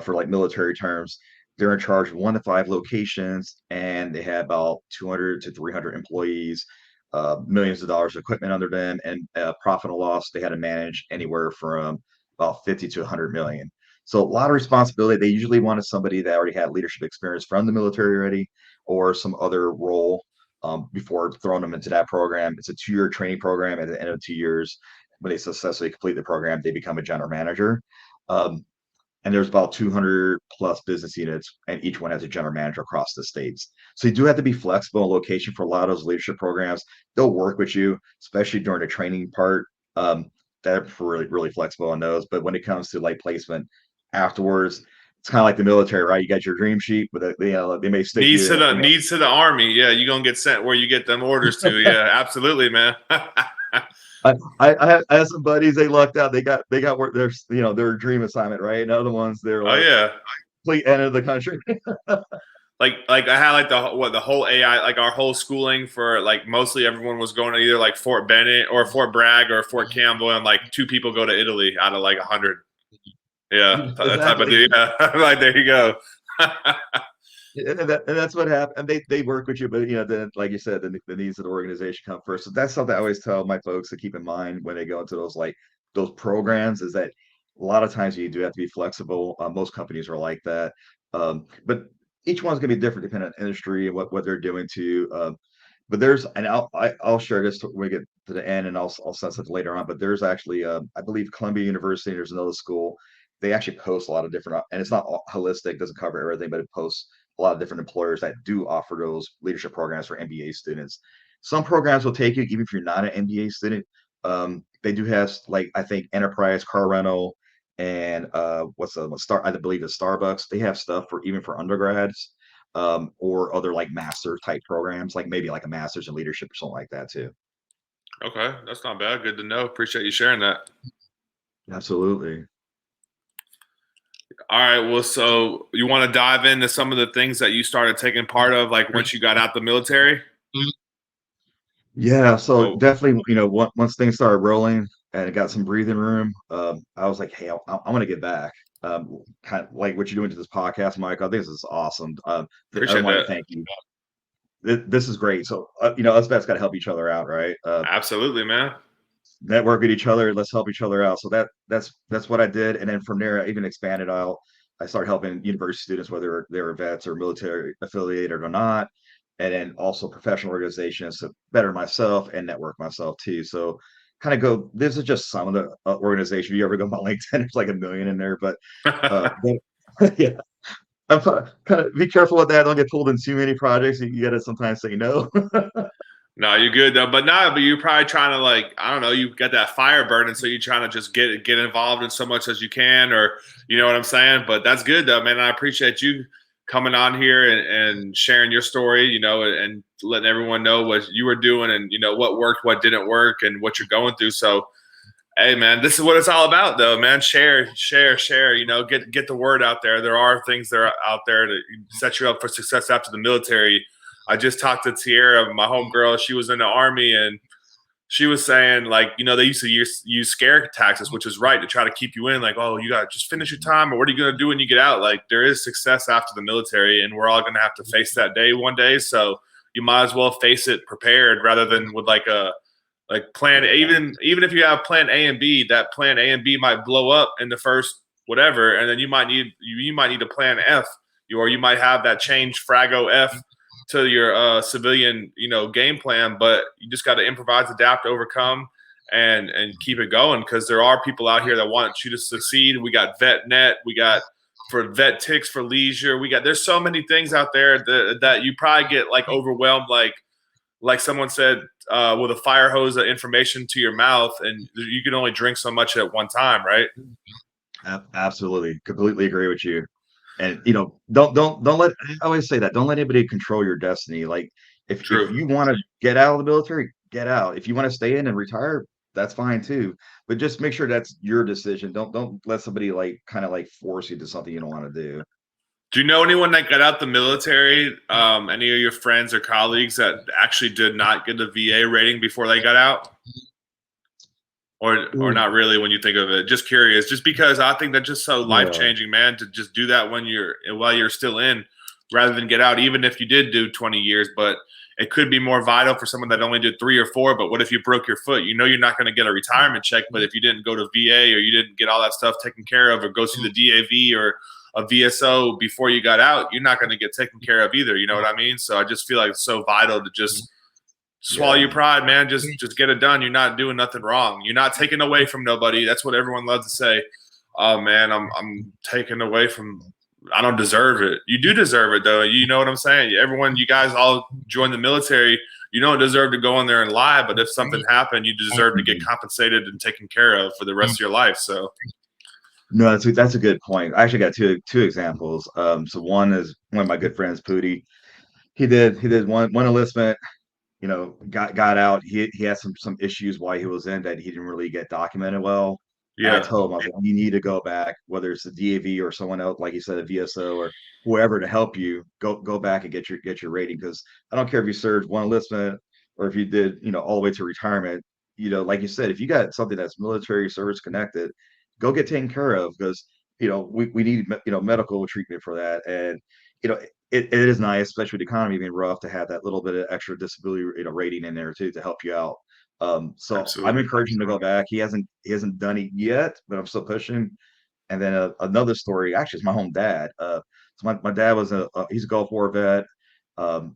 for like military terms. They're in charge of 1 to 5 locations, and they had about 200 to 300 employees, millions of dollars of equipment under them, and profit and loss. They had to manage anywhere from about 50 to 100 million. So a lot of responsibility. They usually wanted somebody that already had leadership experience from the military already, or some other role. before throwing them into that program. It's a 2-year training program. At the end of 2 years, when they successfully complete the program, they become a general manager. Um, and there's about 200 plus business units, and each one has a general manager across the states. So you do have to be flexible in location for a lot of those leadership programs. They'll work with you, especially during the training part. Um, they're really, really flexible on those. But when it comes to like placement afterwards, it's kind of like the military, right? You got your dream sheet, but they may stick Needs you to in, the needs to the army. Yeah, you're gonna get sent where you get them orders to. Yeah, absolutely, man. I have some buddies. They lucked out. They got work. Their dream assignment, right? And other ones, they're Oh like yeah. complete end of the country. Like I had like the whole AI, like our whole schooling for like mostly everyone was going to either like Fort Bennett or Fort Bragg or Fort Campbell, and like 2 people go to Italy out of like 100. Yeah, that type of Exactly. deal. Yeah, like there you go. And that's what happened. And they work with you, but then like you said, the needs of the organization come first. So that's something I always tell my folks to keep in mind when they go into those programs, is that a lot of times you do have to be flexible. Most companies are like that, but each one's going to be different depending on industry and what they're doing to you. But there's, and I'll share this when we get to the end, and I'll sense it later on. But there's actually, I believe Columbia University. There's another school. They actually post a lot of different, and it's not holistic, doesn't cover everything, but it posts a lot of different employers that do offer those leadership programs for MBA students. Some programs will take you even if you're not an MBA student. They do have, like, I think enterprise car rental and what's the star? I believe it's Starbucks. They have stuff for even for undergrads, or other like master type programs, like maybe like a master's in leadership or something like that too. Okay, that's not bad. Good to know. Appreciate you sharing that. Absolutely. All right. Well, so you want to dive into some of the things that you started taking part of, like once you got out the military? Yeah, so Oh, definitely, once things started rolling and it got some breathing room, I was like, hey, I want to get back. Kind of like what you're doing to this podcast, Mike. I think this is awesome. I appreciate want to that. thank you. This is great. So, us vets got to help each other out, right? Absolutely, man. Network with each other. Let's help each other out. So that's what I did, and then from there, I even expanded out. I started helping university students, whether they were vets or military affiliated or not, and then also professional organizations to better myself and network myself too. So kind of go. This is just some of the organizations. You ever go on LinkedIn? There's like a million in there, but yeah. Kind of be careful with that. Don't get pulled in too many projects. You got to sometimes say no. No, you're good though. But no, but you're probably trying to like, I don't know, you got that fire burning, so you're trying to just get involved in so much as you can, or you know what I'm saying? But that's good though, man. I appreciate you coming on here and sharing your story, and letting everyone know what you were doing and what worked, what didn't work, and what you're going through. So hey man, this is what it's all about though, man. Share, get the word out there. There are things that are out there to set you up for success after the military. I just talked to Tierra, my homegirl. She was in the army, and she was saying, like, they used to use scare tactics, which is right, to try to keep you in. Like, oh, you got to just finish your time, or what are you going to do when you get out? Like, there is success after the military, and we're all going to have to face that day one day. So you might as well face it prepared rather than with like plan. Even if you have plan A and B, that plan A and B might blow up in the first whatever, and then you might need a plan F, or you might have that change Frago F to your civilian game plan, but you just got to improvise, adapt, overcome, and keep it going, because there are people out here that want you to succeed. We got VetNet, we got for vet ticks for leisure, there's so many things out there that you probably get like overwhelmed, like someone said, with a fire hose of information to your mouth, and you can only drink so much at one time, right? Absolutely, completely agree with you. And don't let. I always say that, don't let anybody control your destiny. Like, if True. you want to get out of the military, get out. If you want to stay in and retire, that's fine too. But just make sure that's your decision. Don't let somebody like kind of like force you to something you don't want to do. Do you know anyone that got out the military? Any of your friends or colleagues that actually did not get a VA rating before they got out? Or Ooh, not really when you think of it? Just curious, just because I think that's just so life yeah. changing, man. To just do that while you're still in, rather than get out, even if you did do 20 years. But it could be more vital for someone that only did 3 or 4. But what if you broke your foot? You're not going to get a retirement check. But if you didn't go to VA, or you didn't get all that stuff taken care of, or go through the DAV, or a VSO before you got out, you're not going to get taken care of either. You know what I mean? So I just feel like it's so vital to just swallow Yeah. your pride, man. Just get it done. You're not doing nothing wrong. You're not taking away from nobody. That's what everyone loves to say. Oh man, I'm taken away from. I don't deserve it. You do deserve it though. You know what I'm saying? Everyone, you guys all join the military. You don't deserve to go in there and lie, but if something happened, you deserve to get compensated and taken care of for the rest of your life. So No, that's a good point. I actually got two examples. So one is one of my good friends, Pooty. He did one enlistment, got out. He had some issues while he was in that he didn't really get documented well. And I yeah, told him, I was like, you need to go back, whether it's the DAV or someone else, like you said, a VSO or whoever to help you, go back and get your rating. Because I don't care if you served one enlistment or if you did, all the way to retirement. Like you said, if you got something that's military service connected, go get taken care of because we need medical treatment for that. And you know it is nice, especially with the economy being rough, to have that little bit of extra disability rating in there too to help you out. So I'm absolutely. encouraging him to go back. He hasn't done it yet, but I'm still pushing. And then another story, actually, it's my home dad. So my dad was he's a Gulf War vet. I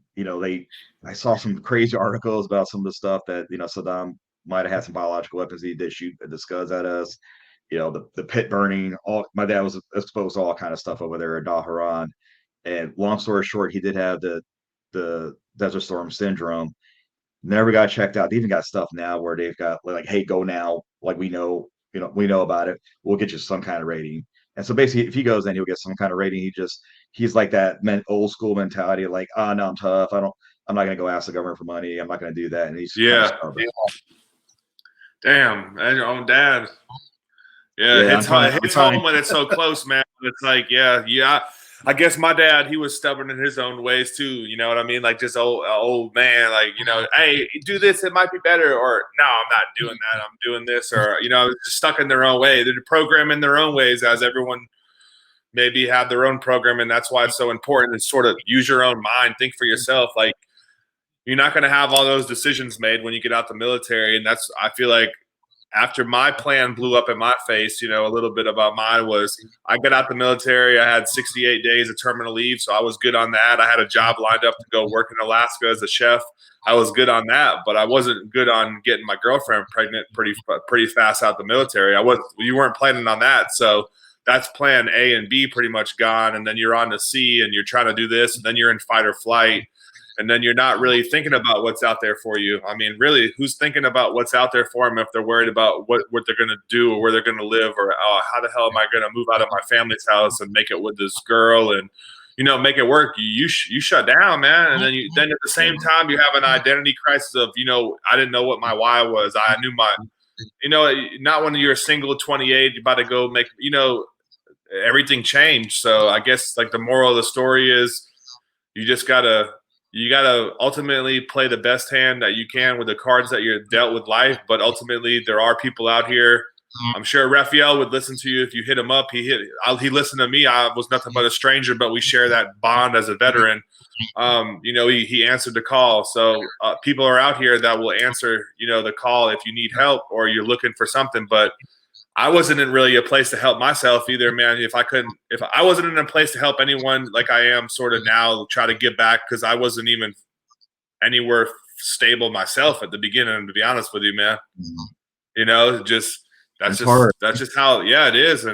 saw some crazy articles about some of the stuff that Saddam might have had some biological weapons he did shoot the Scuds at us. The pit burning. All my dad was exposed to all kind of stuff over there at Dahran. And long story short, he did have the Desert Storm syndrome. Never got checked out. They even got stuff now where they've got like, hey, go now. Like we know about it. We'll get you some kind of rating. And so basically, if he goes in, he'll get some kind of rating. He's like that old school mentality, like, no, I'm tough. I'm not gonna go ask the government for money. I'm not gonna do that. And he's kind of Yeah, stubborn. damn, and your own dad. Yeah, it Yeah, hits home. It hits home when it's so close, man. It's like, yeah. I guess my dad, he was stubborn in his own ways too. You know what I mean? Like just old man, like hey, do this, it might be better, or no, I'm not doing that. I'm doing this, or just stuck in their own way. They're programming their own ways, as everyone maybe have their own program, and that's why it's so important to sort of use your own mind, think for yourself. Like you're not going to have all those decisions made when you get out the military, and that's I feel like after my plan blew up in my face, a little bit about mine was I got out the military. I had 68 days of terminal leave, so I was good on that. I had a job lined up to go work in Alaska as a chef. I was good on that, but I wasn't good on getting my girlfriend pregnant pretty fast out the military. You weren't planning on that, so that's plan A and B pretty much gone, and then you're on to C, and you're trying to do this, and then you're in fight or flight, and then you're not really thinking about what's out there for you. I mean, really, who's thinking about what's out there for them if they're worried about what they're going to do or where they're going to live, or how the hell am I going to move out of my family's house and make it with this girl and make it work? You shut down, man, and then at the same time you have an identity crisis of I didn't know what my why was. I knew my not when you're a single 28, you're about to go make everything changed. So I guess like the moral of the story is you just gotta ultimately play the best hand that you can with the cards that you're dealt with life. But ultimately, there are people out here. I'm sure Raphael would listen to you if you hit him up. He listened to me. I was nothing but a stranger, but we share that bond as a veteran. He answered the call. So people are out here that will answer, the call if you need help or you're looking for something. But I wasn't in really a place to help myself either, man. If I wasn't in a place to help anyone like I am sort of now, try to give back, because I wasn't even anywhere stable myself at the beginning, to be honest with you, man. Just It's hard. that's just how, yeah, it is.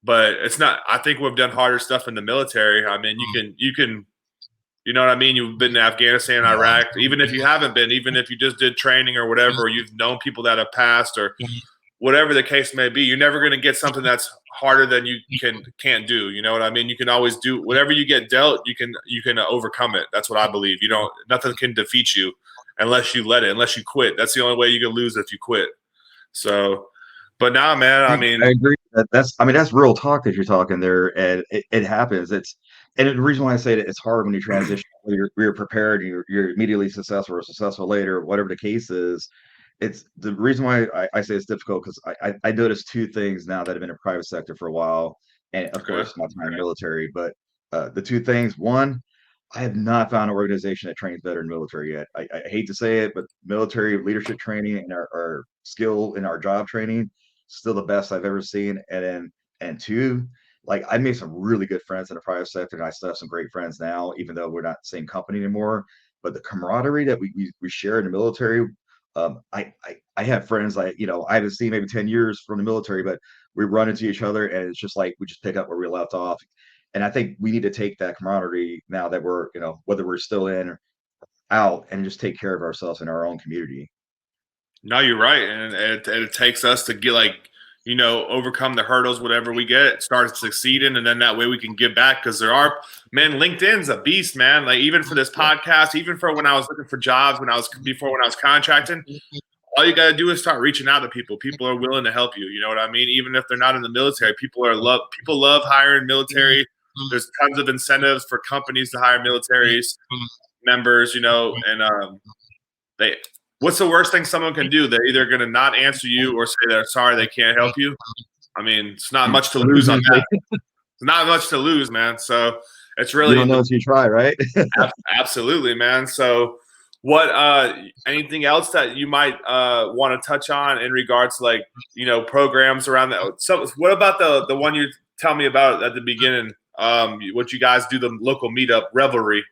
But it's not, I think we've done harder stuff in the military. I mean, you can, you know what I mean? You've been in Afghanistan, Iraq, even if you haven't been, even if you just did training or whatever, or you've known people that have passed or whatever the case may be, you're never going to get something that's harder than you can't do. You know what I mean? You can always do whatever you get dealt. You can overcome it. That's what I believe. Nothing can defeat you unless you let it, unless you quit. That's the only way you can lose, if you quit. So, but now, man, I mean, I agree. That's real talk that you're talking there, and it happens. And the reason why I say that it's hard when you transition, whether you're prepared, you're immediately successful or successful later, whatever the case is. It's the reason why I say it's difficult because I noticed two things now that have been in private sector for a while, and of okay, course my time in the military. But the two things, one, I have not found an organization that trains better than military yet. I hate to say it, but military leadership training and our skill in our job training still the best I've ever seen. And two, like I made some really good friends in the private sector, and I still have some great friends now, even though we're not the same company anymore. But the camaraderie that we share in the military, I have friends like, I haven't seen maybe 10 years from the military, but we run into each other and it's just like we just pick up where we left off. And I think we need to take that camaraderie now that we're, whether we're still in or out, and just take care of ourselves in our own community. No, you're right, and it takes us to get overcome the hurdles, whatever we get, start succeeding, and then that way we can give back. Because there are, man, LinkedIn's a beast, man. Like even for this Yeah. podcast, even for when I was looking for jobs, when I was contracting, all you got to do is start reaching out to people. People are willing to help you. You know what I mean? Even if they're not in the military, people love hiring military. There's tons of incentives for companies to hire militaries members. And they what's the worst thing someone can do? They're either going to not answer you or say they're sorry they can't help you. I mean, it's not much to lose on that. It's not much to lose, man. So it's You really don't know until you try, right? absolutely, man. So what anything else that you might want to touch on in regards to programs around that? So what about the one you tell me about at the beginning? What you guys do, the local meetup revelry?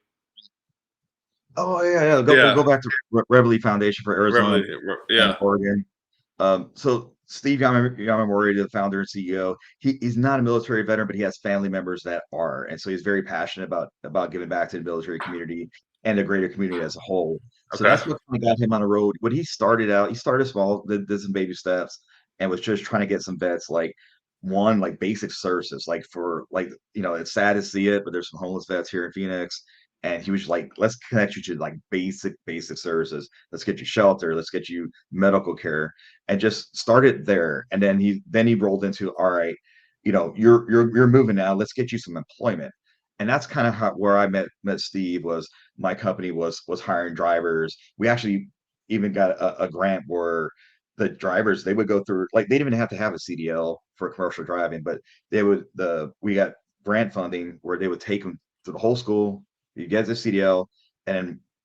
Oh yeah, yeah. We'll Yeah, go back to Reveille Foundation for Arizona revelry. and Yeah. Oregon. So Steve Yamamori, the founder and CEO, he's not a military veteran, but he has family members that are, and so he's very passionate about giving back to the military community and the greater community as a whole. So Okay. that's what kind of got him on the road. When he started small, did some baby steps, and was just trying to get some vets like basic services, like for like it's sad to see it, but there's some homeless vets here in Phoenix. And he was like, let's connect you to like basic services. Let's get you shelter. Let's get you medical care, and just started there. And then he rolled into, all right, you're moving now. Let's get you some employment. And that's kind of how where I met Steve. Was my company was hiring drivers. We actually even got a grant where the drivers, they would go through, like they didn't even have to have a CDL for commercial driving, but we got grant funding where they would take them to the whole school. You get the CDL, and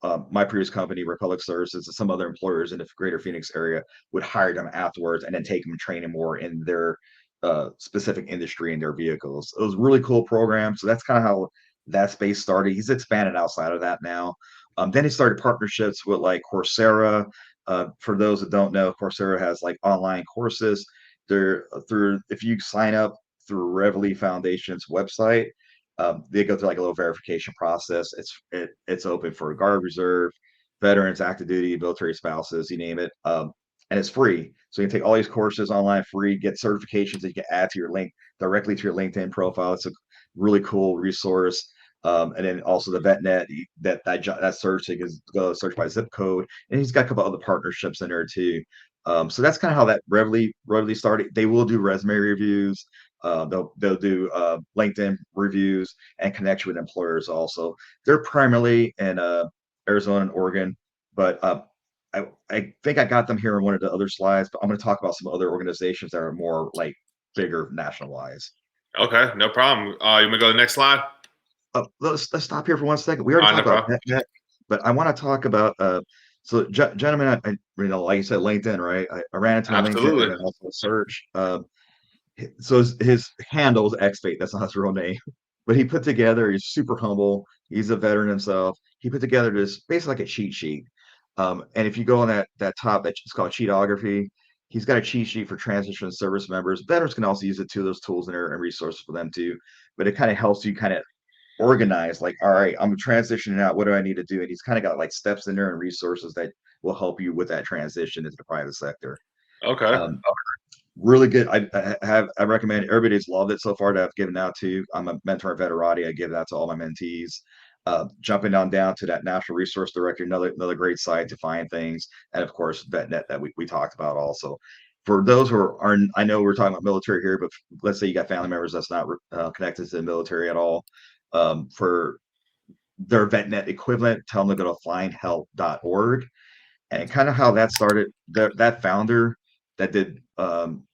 then my previous company, Republic Services, and some other employers in the greater Phoenix area would hire them afterwards and then take them and train them more in their specific industry and their vehicles. It was a really cool program. So that's kind of how that space started. He's expanded outside of that now. Then he started partnerships with like Coursera. For those that don't know, Coursera has like online courses. They're through if you sign up through Reveille Foundation's website, they go through like a little verification process. It's open for Guard Reserve, veterans, active duty, military spouses, you name it. And it's free. So you can take all these courses online free, get certifications that you can add to your link directly to your LinkedIn profile. It's a really cool resource. And then also the VetNet, that search, so you can go search by zip code. And he's got a couple other partnerships in there too. So that's kind of how that Reveille started. They will do resume reviews. They'll do LinkedIn reviews and connect you with employers also. They're primarily in Arizona and Oregon, but I think I got them here in one of the other slides. But I'm going to talk about some other organizations that are more like bigger national wise. Okay. No problem. You want to go to the next slide? Let's stop here for 1 second. We already No talked about problem. net, but I want to talk about gentlemen. Like you said, LinkedIn, right? I ran into him on LinkedIn and Absolutely. then also search. So his handle is X8. That's not his real name, but he put together. He's super humble. He's a veteran himself. He put together this basically like a cheat sheet. And if you go on that top, it's called cheatography. He's got a cheat sheet for transition service members. Veterans can also use it too. Those tools in there and resources for them too. But it kind of helps you kind of organize. Like, all right, I'm transitioning out. What do I need to do? And he's kind of got like steps in there and resources that will help you with that transition into the private sector. Okay. Um, Really good. I recommend everybody's loved it so far that I've given out to. I'm a mentor at Veterati. I give that to all my mentees. Jumping on down to that National Resource Directory, another great site to find things, and of course VetNet that we talked about also. For those who are, I know we're talking about military here, but let's say you got family members that's not connected to the military at all. For their VetNet equivalent, tell them to go to findhelp.org. And kind of how that started, that founder that did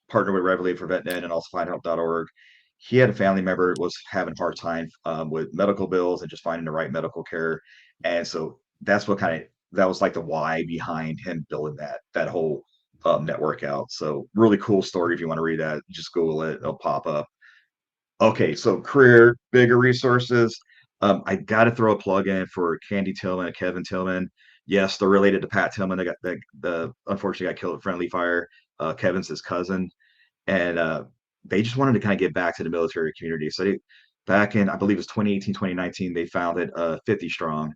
partner with Reveille for VetNet and also findhelp.org, he had a family member was having a hard time with medical bills and just finding the right medical care. And so that's what kind of that was like the why behind him building that whole network out. So really cool story. If you want to read that, just Google it; it'll pop up. Okay, so career, bigger resources. I got to throw a plug in for Candy Tillman and Kevin Tillman. Yes, they're related to Pat Tillman. They got the unfortunately got killed at friendly fire. Kevin's his cousin, and they just wanted to kind of get back to the military community. So back in I believe it was 2018, 2019, they founded 50 Strong.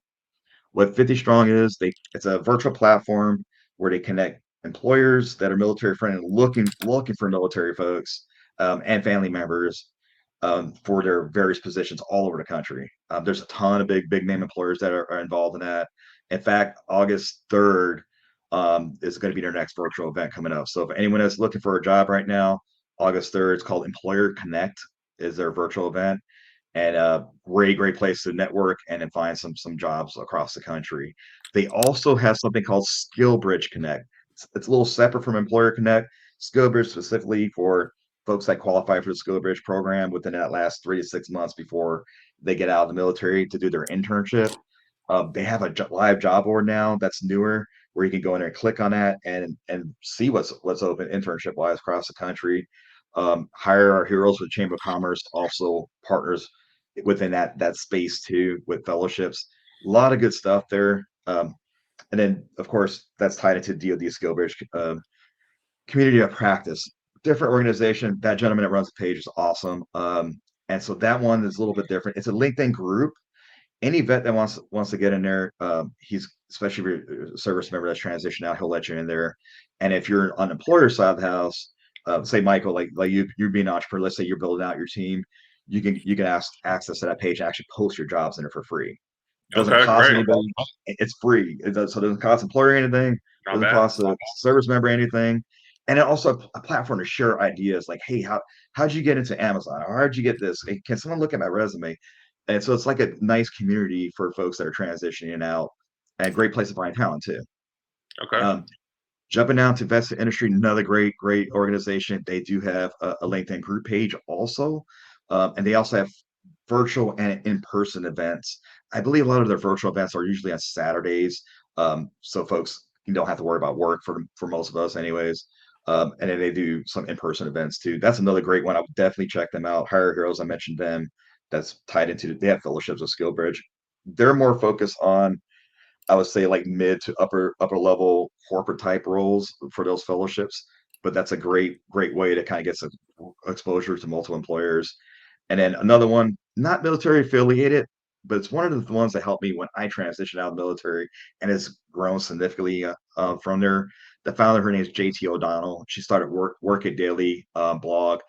What 50 Strong is, it's a virtual platform where they connect employers that are military friendly, looking for military folks and family members for their various positions all over the country. There's a ton of big name employers that are involved in that. In fact, August 3rd is going to be their next virtual event coming up. So if anyone is looking for a job right now, August 3rd, it's called Employer Connect, is their virtual event, and a great place to network and then find some jobs across the country. They also have something called Skill Bridge Connect. It's a little separate from Employer Connect. Skill Bridge specifically for folks that qualify for the Skill Bridge program within that last 3 to 6 months before they get out of the military to do their internship. They have a live job board now that's newer where you can go in there and click on that and see what's open internship wise across the country. Hire Our Heroes with Chamber of Commerce also partners within that space too with fellowships. A lot of good stuff there. And then of course that's tied into DoD Skill Bridge community of practice. Different organization. That gentleman that runs the page is awesome. And so that one is a little bit different. It's a LinkedIn group. Any vet that wants to get in there, he's especially if you're a service member that's transitioned out, he'll let you in there. And if you're on the employer side of the house, say Michael, like you're being an entrepreneur, let's say you're building out your team, you can ask access to that page and actually post your jobs in it for free. Doesn't Okay, cost great. anybody. It's free. So it doesn't cost employer anything. Not Doesn't bad. cost a service member anything. And then also a platform to share ideas like, hey, how'd you get into Amazon? Or how'd you get this? Hey, can someone look at my resume? And so it's like a nice community for folks that are transitioning out, and a great place to find talent too. Okay. Um, Jumping down to Vesta Industry, another great organization. They do have a LinkedIn group page also, and they also have virtual and in-person events. I believe a lot of their virtual events are usually on Saturdays, so folks you don't have to worry about work for most of us, anyways. And then they do some in-person events too. That's another great one. I would definitely check them out. Hire Heroes, I mentioned them. That's tied into they have fellowships with SkillBridge. They're more focused on I would say like mid to upper level corporate type roles for those fellowships. But that's a great way to kind of get some exposure to multiple employers. And then another one, not military affiliated, but it's one of the ones that helped me when I transitioned out of the military and has grown significantly from there. The founder, her name is JT O'Donnell. She started work at Daily blog.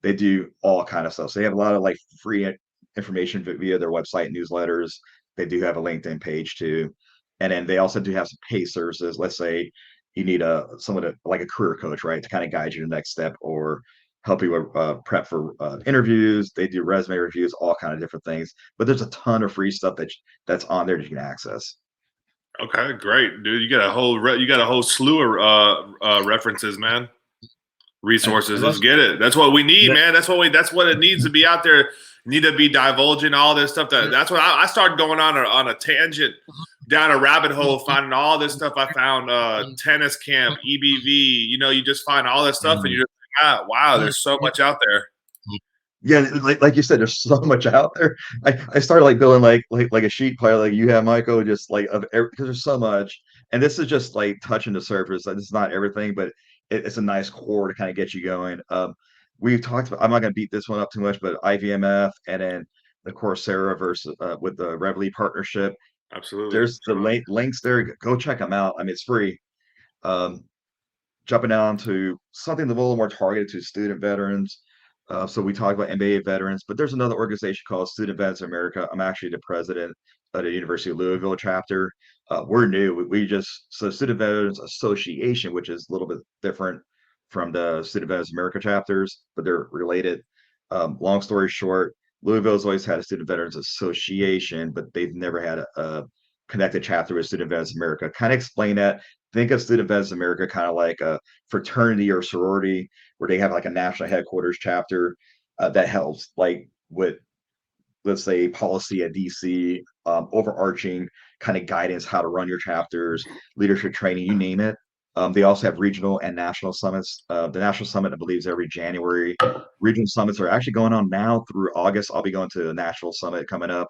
They do all kind of stuff. So they have a lot of like free information via their website newsletters. They do have a LinkedIn page too, and then they also do have some pay services. Let's say you need someone like a career coach, right, to kind of guide you to the next step or help you with prep for interviews. They do resume reviews, all kind of different things. But there's a ton of free stuff that's on there that you can access. Okay, great, dude. You got a whole slew of references, man. Resources. And Let's that's get it. That's what we need, that, man. That's what it needs to be out there. Need to be divulging all this stuff. That's what I started going on a tangent down a rabbit hole, finding all this stuff. I found tennis camp, EBV. You just find all this stuff, and you just wow, there's so much out there. yeah, like you said, there's so much out there. I started like building like a sheet pile like you have, Michael, just like of because there's so much. And this is just like touching the surface. Like, it's not everything, but it's a nice core to kind of get you going. We've talked about. I'm not going to beat this one up too much, but IVMF and then the Coursera versus with the Reveille partnership. Absolutely. There's the links there. Go check them out. I mean, it's free. Um, Jumping down to something a little more targeted to student veterans. So we talk about MBA veterans, but there's another organization called Student Vets America. I'm actually the president of the University of Louisville chapter. We're new. We just so Student Veterans Association, which is a little bit different from the Student Veterans America chapters, but they're related. Long story short, Louisville's always had a Student Veterans Association, but they've never had a connected chapter with Student Veterans America. Kind of explain that. Think of Student Vets America kind of like a fraternity or sorority where they have like a national headquarters chapter that helps like with let's say policy at DC, overarching kind of guidance how to run your chapters, leadership training, you name it. They also have regional and national summits. The national summit, I believe, is every January. Regional summits are actually going on now through August. I'll be going to a national summit coming up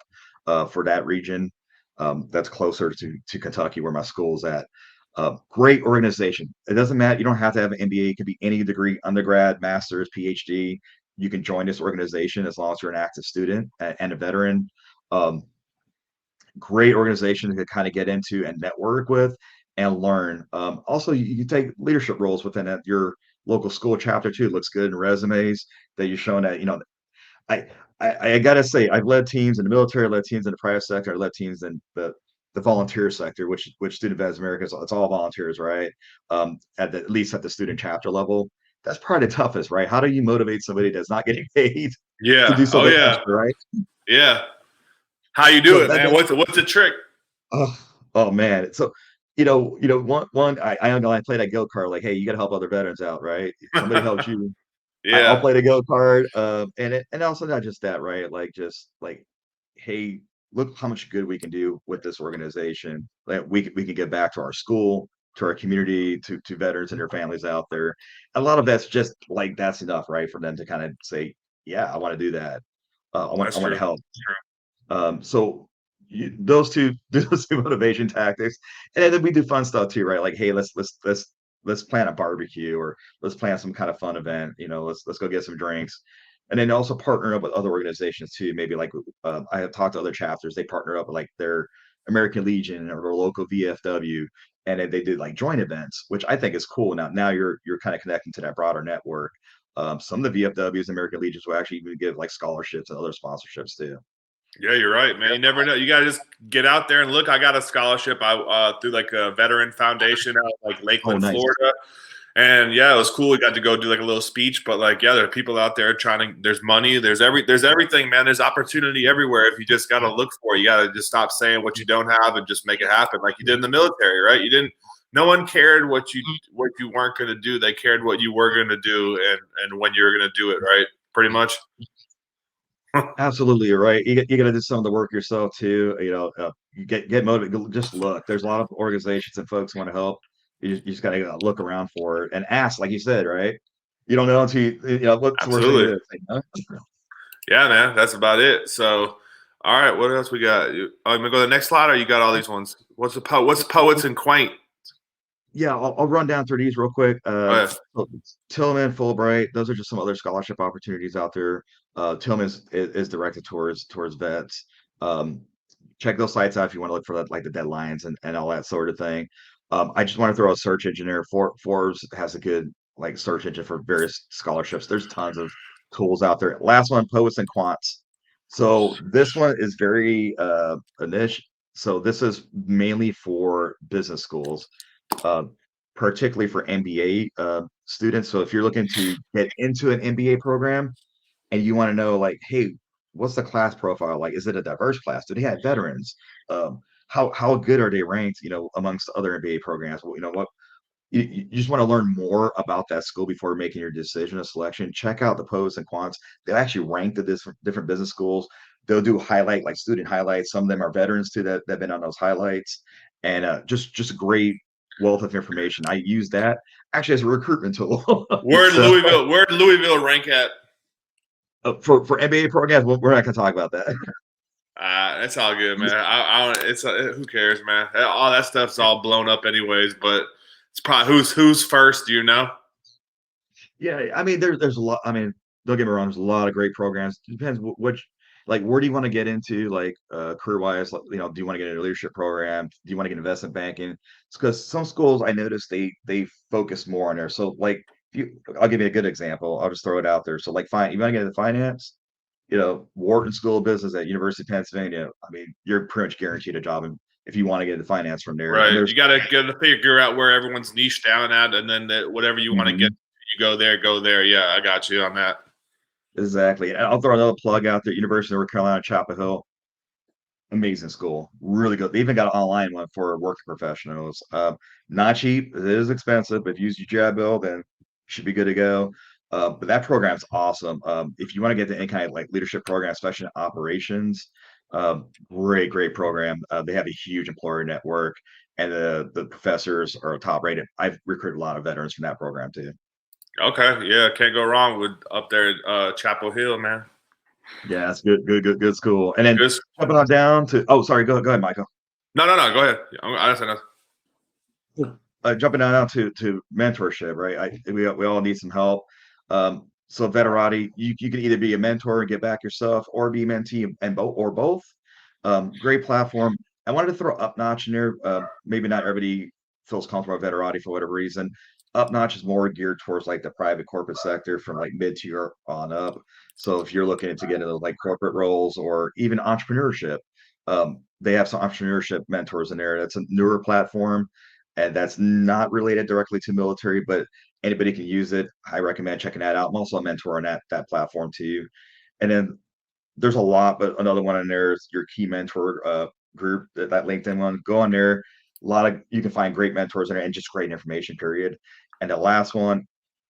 for that region. That's closer to Kentucky, where my school's at. Great organization. It doesn't matter. You don't have to have an MBA. It could be any degree, undergrad, master's, PhD. You can join this organization as long as you're an active student and a veteran. Um, Great organization to kind of get into and network with and learn. Also, you take leadership roles within your local school chapter too. It looks good in resumes that you're showing that, I, I gotta say, I've led teams in the military, led teams in the private sector, I led teams in the volunteer sector, which Student Vets America is, it's all volunteers, right? At least at the student chapter level. That's probably the toughest, right? How do you motivate somebody that's not getting paid to do Yeah. Oh something yeah. extra, right? Yeah. How you do So it, that, man? that What's the trick? Oh, oh man. So, one I don't know, I played that go kart, like, hey, you gotta help other veterans out, right? Somebody helps you. I'll Yeah, play the go kart. And also not just that, right? Like just like, hey, look how much good we can do with this organization. Like we can give back to our school, to our community, to veterans and their families out there. A lot of that's just like that's enough, right? For them to kind of say, yeah, I want to do that. I that's want to true. help. So those two motivation tactics, and then we do fun stuff too, right? Like, hey, let's plan a barbecue or let's plan some kind of fun event. Let's go get some drinks, and then also partner up with other organizations too. Maybe like I have talked to other chapters. They partner up with like their American Legion or their local VFW, and then they did like joint events, which I think is cool. Now you're kind of connecting to that broader network. Some of the VFWs, American Legions, will actually even give like scholarships and other sponsorships too. Yeah, you're right, man. You never know. You gotta just get out there and look. I got a scholarship I through like a veteran foundation out like Oh, Lakeland, nice. Florida. And yeah, it was cool. We got to go do like a little speech, but like, yeah, there are people out there trying to. There's money. There's everything, man. There's opportunity everywhere. If you just got to look for it, you got to just stop saying what you don't have and just make it happen, like you did in the military, right? You didn't. No one cared what you weren't going to do. They cared what you were going to do and when you were going to do it, right? Pretty much. Absolutely, you're right. You got to do some of the work yourself too. You get motivated. Just look. There's a lot of organizations and folks who want to help. You just got to look around for it and ask, like you said, right? You don't know until what's the worst thing Absolutely. to do? Say no. Yeah, man. That's about it. So, all right. What else we got? I'm gonna go to the next slide, or you got all these ones? What's poets and quaint? Yeah, I'll run down through these real quick. Oh, yeah. So Tillman, Fulbright, those are just some other scholarship opportunities out there. Tillman is directed towards vets. Um, Check those sites out if you want to look for that, like the deadlines and all that sort of thing. I just want to throw a search engine there. Forbes has a good like search engine for various scholarships. There's tons of tools out there. Last one, Poets and Quants. So this one is very a niche. So this is mainly for business schools, uh, particularly for MBA students. So if you're looking to get into an MBA program and you want to know, like, hey, what's the class profile like? Is it a diverse class? Do they have veterans? How good are they ranked? Amongst other MBA programs. Well, what you just want to learn more about that school before making your decision of selection. Check out the pros and quants. They actually rank the different business schools. They'll do highlight like student highlights. Some of them are veterans too that have been on those highlights, and just a great wealth of information. I use that actually as a recruitment tool. So Where did Louisville rank at? for MBA programs, we're not going to talk about that. It's all good, man. I don't. It's who cares, man. All that stuff's all blown up, anyways. But it's probably who's first. Do you know? Yeah, I mean, there's a lot. I mean, don't get me wrong. There's a lot of great programs. It depends which, like, where do you want to get into, like, career wise? Like, do you want to get into a leadership program? Do you want to get investment banking? It's because some schools I noticed they focus more on there. So, like, I'll give you a good example. I'll just throw it out there. So, like, fine, you want to get into finance? Wharton School of Business at University of Pennsylvania. I mean, you're pretty much guaranteed a job if you want to get into finance from there. And Right. there's You gotta get to figure out where everyone's niche down at, and then whatever you want to get, Mhm. you go there. Go there. Yeah, I got you on that. Exactly. And I'll throw another plug out there. University of North Carolina, Chapel Hill. Amazing school, really good. They even got an online one for working professionals. Not cheap, it is expensive, but if you use your job bill, then you should be good to go. But that program's awesome. If you want to get to any kind of like leadership program, especially in operations, Great program. They have a huge employer network, and the professors are top rated. I've recruited a lot of veterans from that program too. Okay, yeah, can't go wrong with up there at Chapel Hill, man. Yeah, it's good school. And then Good. jumping on down to sorry, go ahead, Michael. No. Go ahead. I just know. Jumping down to mentorship, right? We all need some help. So Veterati, you can either be a mentor and get back yourself, or be a mentee, and both. Great platform. I wanted to throw Upnotch in there. Maybe not everybody feels comfortable with Veterati for whatever reason. Upnotch is more geared towards like the private corporate sector from like mid-tier on up. So if you're looking to get into like corporate roles or even entrepreneurship, they have some entrepreneurship mentors in there. That's a newer platform, and that's not related directly to military, but anybody can use it. I recommend checking that out. I'm also a mentor on that platform too. And then there's a lot, but another one in there is your key mentor group, that LinkedIn one. Go on there. A lot of you can find great mentors in there and just great information, period. And the last one,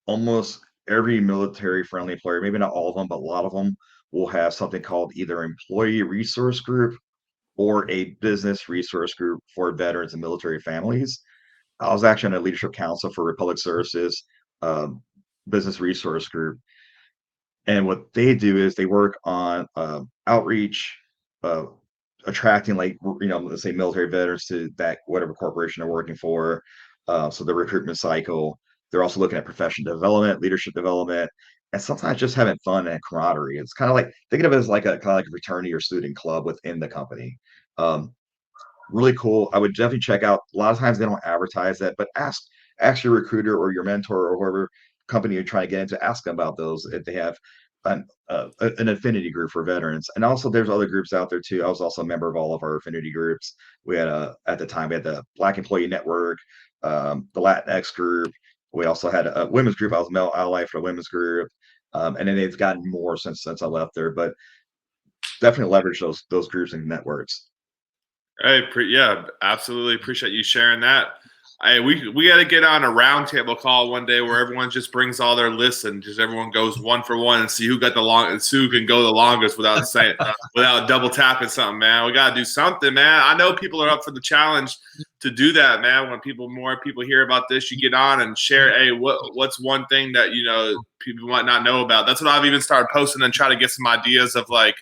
almost every military friendly employer, maybe not all of them, but a lot of them will have something called either employee resource group or a business resource group for veterans and military families. I was actually on a leadership council for Republic Services um, business resource group, and what they do is they work on outreach, uh, attracting like let's say military veterans to that whatever corporation they're working for. So the recruitment cycle. They're also looking at professional development, leadership development, and sometimes just having fun and camaraderie. It's kind of like thinking of it as like a kind of like a fraternity or student club within the company. Um, Really cool. I would definitely check out. A lot of times they don't advertise that, but ask your recruiter or your mentor or whoever company you're trying to get into. Ask them about those if they have an affinity group for veterans. And also, there's other groups out there too. I was also a member of all of our affinity groups. We had at the time we had the Black Employee Network, the Latinx group. We also had a women's group. I was male ally for a women's group, and then they've gotten more since I left there. But definitely leverage those groups and networks. Hey, yeah, absolutely appreciate you sharing that. Hey, we got to get on a roundtable call one day where everyone just brings all their lists and just everyone goes one for one and see who got the longest, who can go the longest without saying without double tapping something, man. We got to do something, man. I know people are up for the challenge to do that, man. When more people hear about this, you get on and share. Hey, what's one thing that people might not know about? That's what I've even started posting and try to get some ideas of like.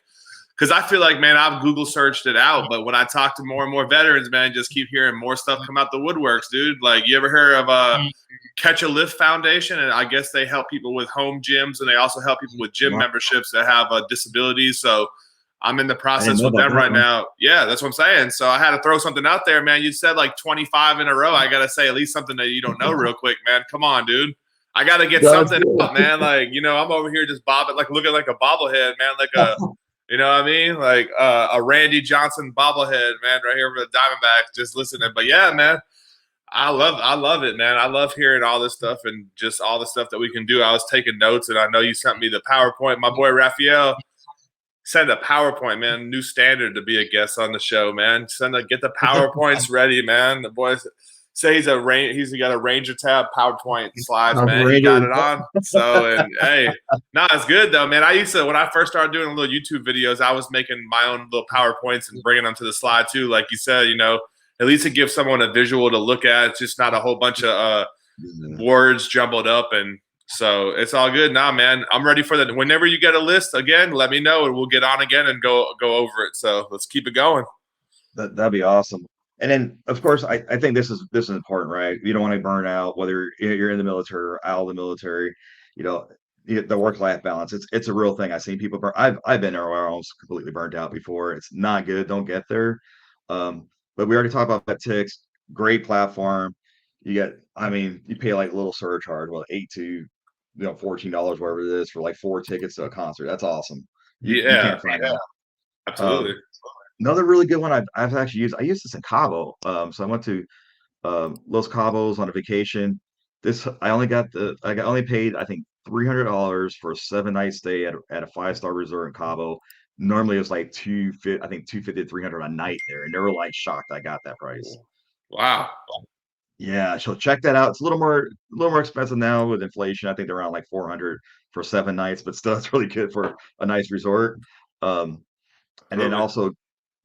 Because I feel like, man, I've Google searched it out, but when I talk to more and more veterans, man, just keep hearing more stuff come out the woodworks, dude. Like, you ever heard of Catch a Lift Foundation? And I guess they help people with home gyms, and they also help people with gym memberships that have disabilities. So I'm in the process with them right now. Yeah, that's what I'm saying. So I had to throw something out there, man. You said like 25 in a row. I got to say at least something that you don't know real quick, man. Come on, dude. I got to get something out, man. Like, I'm over here just looking like a bobblehead, man. Like a you know what I mean? Like a Randy Johnson bobblehead, man, right here for the Diamondbacks, just listening. But yeah, man, I love it, man. I love hearing all this stuff and just all the stuff that we can do. I was taking notes, and I know you sent me the PowerPoint. My boy Raphael sent a PowerPoint, man. New standard to be a guest on the show, man. Get the PowerPoints ready, man. The boys say he's got a Ranger tab PowerPoint slides, man. He got it on. So and hey, no, it's good though, man. I used to when I first started doing little YouTube videos, I was making my own little PowerPoints and bringing them to the slide too. Like you said, at least it gives someone a visual to look at. It's just not a whole bunch of words jumbled up, and so it's all good now, man. I'm ready for that. Whenever you get a list again, let me know and we'll get on again and go over it. So let's keep it going. That'd be awesome. And then, of course, I think this is important, right? You don't want to burn out, whether you're in the military or out of the military. You know, the work-life balance. It's a real thing. I've seen people burn. I've been there where I was completely burnt out before. It's not good. Don't get there. But we already talked about Ticks. Great platform. You get, I mean, you pay like a little surcharge, well, $8 to $14, whatever it is, for like 4 tickets to a concert. That's awesome. You Yeah, can't find that. absolutely. Another really good one I've actually used. I used this in Cabo. So I went to Los Cabos on a vacation. I only paid I think $300 for a 7 night stay at a 5 star resort in Cabo. Normally it's like 250, I think 250 to 300 a night there, and they were like shocked I got that price. Wow. Yeah, so check that out. It's a little more expensive now with inflation. I think they're around like 400 for 7 nights, but still it's really good for a nice resort. Um, and then Perfect. also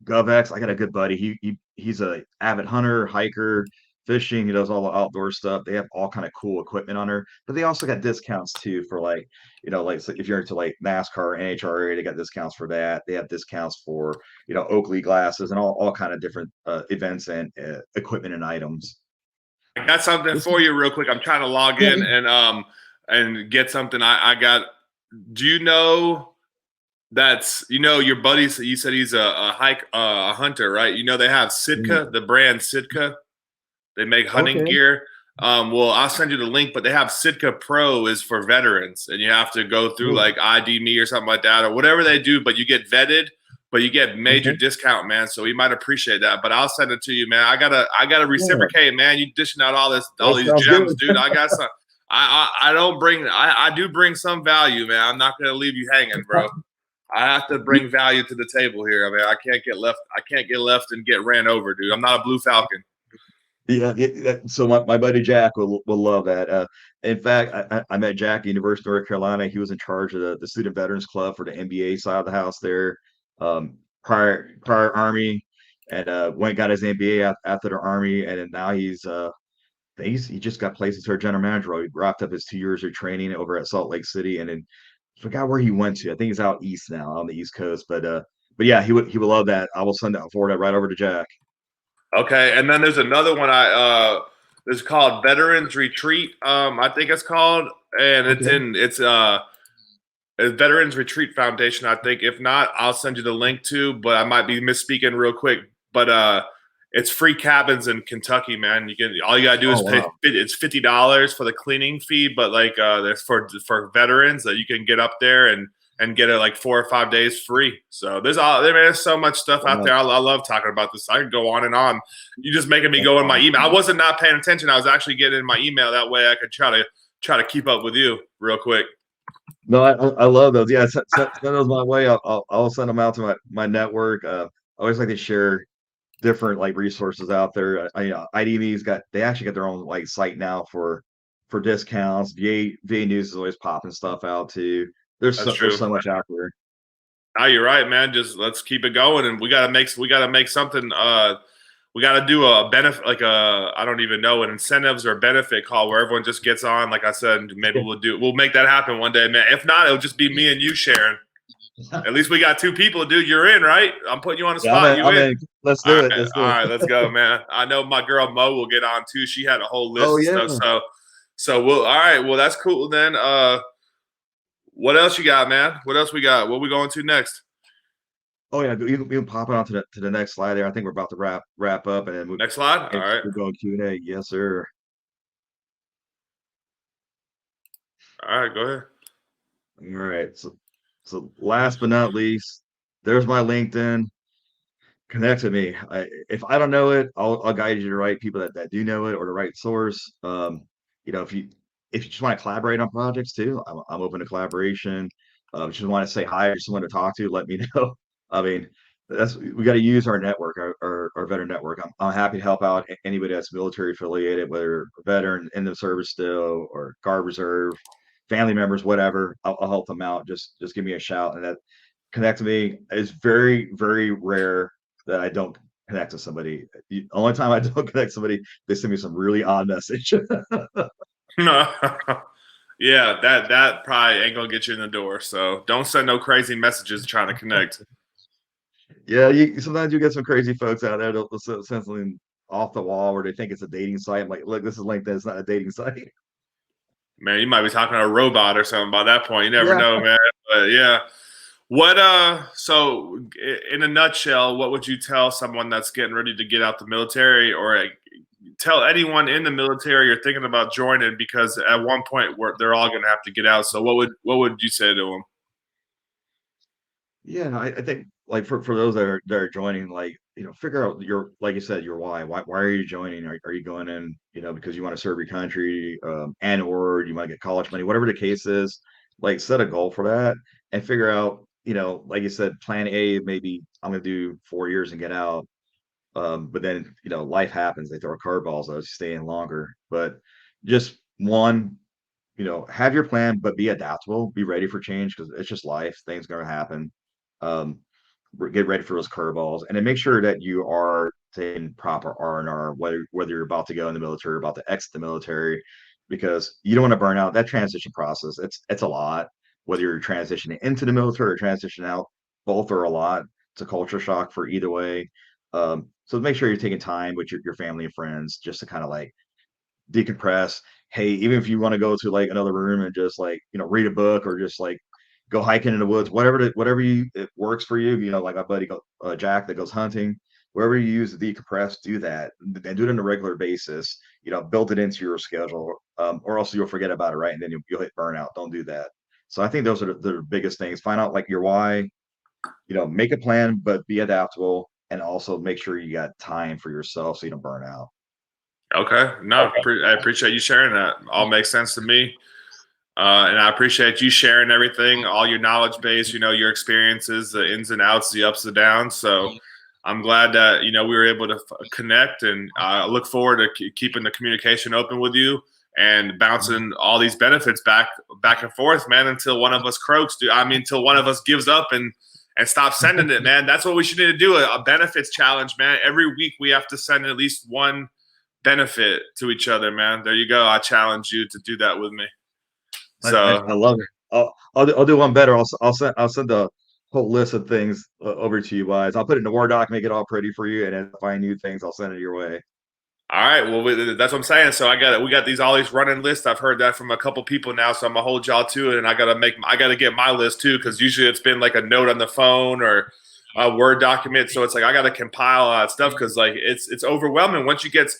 GovX. I got a good buddy. He's a avid hunter, hiker, fishing. He does all the outdoor stuff. They have all kind of cool equipment on there, but they also got discounts too for like, like so if you're into like NASCAR, NHRA, they got discounts for that. They have discounts for, Oakley glasses and all kind of different events and equipment and items. I got something This for is, you real quick. I'm trying to log yeah, in and get something. I got. Do you know that's your buddy? You said he's a hunter, right? They have yeah. Sitka, the brand Sitka. They make hunting Okay. gear. Well, I'll send you the link, but they have Sitka Pro is for veterans, and you have to go through Cool. like ID me or something like that, or whatever they do. But you get vetted, but you get major Okay. discount, man. So you might appreciate that. But I'll send it to you, man. I gotta Yeah, reciprocate, man. You dishing out all that these sounds good. gems, dude. I got some. I don't bring. I do bring some value, man. I'm not gonna leave you hanging, bro. I have to bring value to the table here. I mean, I can't get left. I can't get left and get ran over, dude. I'm not a blue falcon. Yeah, so my buddy Jack will love that. In fact, I met Jack at University of North Carolina. He was in charge of the Student Veterans Club for the NBA side of the house there. Prior Army, and went got his MBA after the Army, and then now he just got placed as our general manager. He wrapped up his 2 years of training over at Salt Lake City, and then forgot where he went to. I think he's out east now on the East Coast, but yeah, he would love that. I will forward that right over to Jack. Okay, and then there's another one it's called Veterans Retreat. I think it's called, and Okay. it's Veterans Retreat Foundation. I think if not, I'll send you the link too. But I might be misspeaking real quick. But it's free cabins in Kentucky, man. All you gotta do Oh is pay. wow. It's $50 for the cleaning fee, but like that's for veterans that you can get up there and get it like 4 or 5 days free. So there's so much stuff out Wow. there. I love talking about this. I can go on and on. You just making me go in my email. I Awesome. wasn't not paying attention. I was actually getting in my email. That way I could try to keep up with you real quick. No, I love those. Yeah, send those my way. I'll send them out to my network. I always like to share different like resources out there. IDV's they actually got their own like site now for discounts. VA News is always popping stuff out too. That's There's true. so much out there. No, you're right, man. Just let's keep it going, and we gotta make something. We gotta do a benefit, like I don't even know, an incentives or benefit call where everyone just gets on. Like I said, maybe we'll make that happen one day, man. If not, it'll just be me and you sharing. At least we got two people, dude. You're in, right? I'm putting you on the Yeah, spot. You I'm in? in. Let's All do it. right, Let's all do right, it. let's go, man. I know my girl Mo will get on too. She had a whole list Oh of yeah. stuff. So we'll. All right, well that's cool then. What else you got, man? What else we got? What we going to next? Oh yeah. We can pop it on to the next slide there. I think we're about to wrap up, and then Next slide. All right, we're going Q&A. Yes, sir. all right, go ahead. All right. So last but not least, there's my LinkedIn. Connect with me. If I don't know it, I'll guide you to the right people that do know it or the right source. If you just want to collaborate on projects too, I'm open to collaboration. Just want to say hi or someone to talk to, let me know. I mean, we got to use our network, our veteran network. I'm happy to help out anybody that's military affiliated, whether a veteran in the service still or guard reserve, family members, whatever. I'll help them out. Just give me a shout, and that connect to me is very, very rare that I don't connect to somebody. The only time I don't connect to somebody, they send me some really odd message. Yeah, that probably ain't gonna get you in the door. So don't send no crazy messages trying to connect. Yeah, sometimes you get some crazy folks out there that'll send something off the wall where they think it's a dating site. I'm like, look, this is LinkedIn. It's not a dating site. Man, you might be talking to a robot or something by that point. You never Yeah. know, man. But yeah. So in a nutshell, what would you tell someone that's getting ready to get out the military, or tell anyone in the military you're thinking about joining, because at one point they're all going to have to get out. So what would you say to them? Yeah, I think like for those that are joining, like figure out your like you said your why. Why are you joining? Are you going in because you want to serve your country, and or you want to get college money, whatever the case is. Like set a goal for that and figure out like you said, plan A, maybe I'm gonna do 4 years and get out. But then life happens. They throw curveballs. I was staying longer, but just one have your plan, but be adaptable, be ready for change because it's just life. Things gonna happen. Um, get ready for those curveballs, and then make sure that you are taking proper R&R, whether you're about to go in the military or about to exit the military, because you don't want to burn out. That transition process, it's a lot. Whether you're transitioning into the military or transitioning out, both are a lot. It's a culture shock for either way. So make sure you're taking time with your family and friends just to kind of like decompress. Hey, even if you want to go to like another room and just like, read a book or just like go hiking in the woods, whatever it works for you. Like my buddy Jack that goes hunting, wherever you use to decompress, do that and do it on a regular basis. Build it into your schedule, or else you'll forget about it, right? And then you'll hit burnout. Don't do that. So I think those are the biggest things. Find out like your why. Make a plan, but be adaptable, and also make sure you got time for yourself so you don't burn out. Okay. No, I appreciate you sharing that. All makes sense to me. And I appreciate you sharing everything, all your knowledge base, your experiences, the ins and outs, the ups and downs. So I'm glad that, we were able to connect, and I look forward to keeping the communication open with you and bouncing all these benefits back and forth, man, until one of us croaks. Until one of us gives up and stops sending it, man. That's what we should need to do, a benefits challenge, man. Every week we have to send at least one benefit to each other, man. There you go. I challenge you to do that with me. I So, love it. I'll do one better. I'll send the whole list of things over to you guys. I'll put it in a Word doc, make it all pretty for you, and then if I find new things, I'll send it your way. all right. Well, that's what I'm saying. So we got all these running lists. I've heard that from a couple people now. So I'm gonna hold y'all to it, and I gotta get my list too, because usually it's been like a note on the phone or a Word document. So it's like I gotta compile all that stuff, because like it's overwhelming. Once you get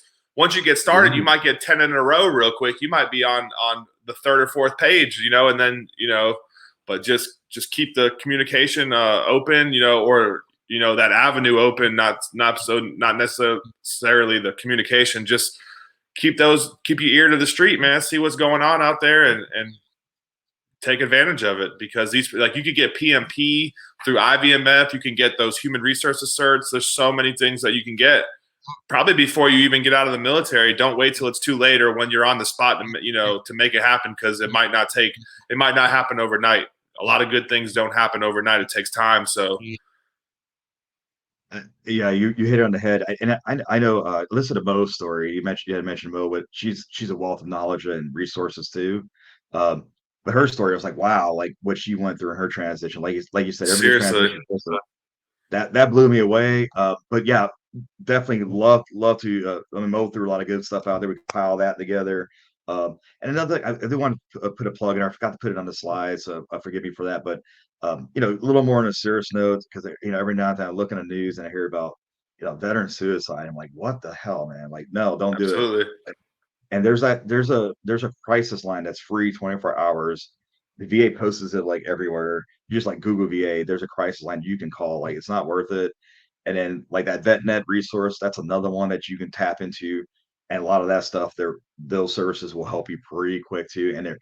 started, you might get 10 in a row real quick. You might be on the third or fourth page, and then but just keep the communication open, or that avenue open, not necessarily the communication. Just keep your ear to the street, man. See what's going on out there, and take advantage of it, because these, like, you could get PMP through IVMF. You can get those human resources certs. There's so many things that you can get probably before you even get out of the military. Don't wait till it's too late or when you're on the spot to make it happen, because it might not happen overnight. A lot of good things don't happen overnight. It takes time. So Yeah, you hit it on the head. I know. Listen to Mo's story. You had mentioned Mo, but she's a wealth of knowledge and resources too. Um, but her story, I was like, wow, like what she went through in her transition. Like you said, everybody seriously, transitions. That blew me away. But yeah, definitely love to. Mo threw a lot of good stuff out there. We compile that together. And another thing, I do want to put a plug in. I forgot to put it on the slide, so forgive me for that. But a little more on a serious note, because every now and then I look in the news and I hear about veteran suicide. I'm like, what the hell, man? Like, no, don't do it. absolutely. And there's a crisis line that's free 24 hours. The VA posts it like everywhere. You just like Google VA. There's a crisis line you can call. Like, it's not worth it. And then like that VetNet resource, that's another one that you can tap into. And a lot of that stuff, those services will help you pretty quick too. And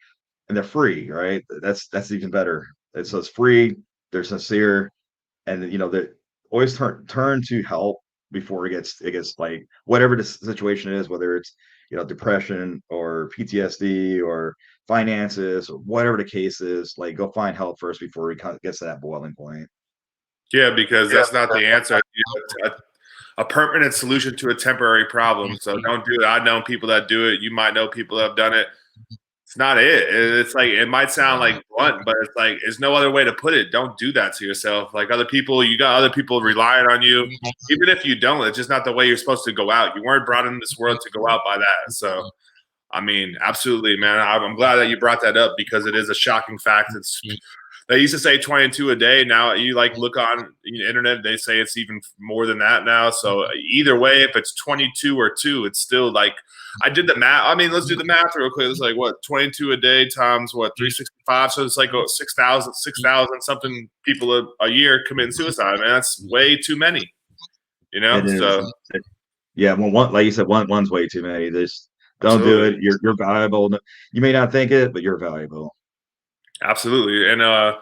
they're free, right? That's even better. So it's free. They're sincere, and that always turn to help before it gets like whatever the situation is, whether it's depression or PTSD or finances or whatever the case is. Like, go find help first before it gets to that boiling point. Yeah, because that's not the answer. A permanent solution to a temporary problem. So don't do it. I've known people that do it. You might know people that have done it. It's not it. It's like, it might sound like blunt, but it's like, there's no other way to put it. Don't do that to yourself. Like, you got other people relying on you. Even if you don't, it's just not the way you're supposed to go out. You weren't brought in this world to go out by that. So, absolutely, man. I'm glad that you brought that up, because it is a shocking fact. They used to say 22 a day. Now you look on the internet, they say it's even more than that now. So either way, if it's 22 or 2, it's still like, I did the math. Let's do the math real quick. It's like, what, 22 a day times what, 365. So it's like 6,000 something people a year committing suicide, man. That's way too many, It is. So Yeah, well, like you said, one's way too many. Just don't do absolutely. it. You're valuable. You may not think it, but you're valuable. Absolutely. And, I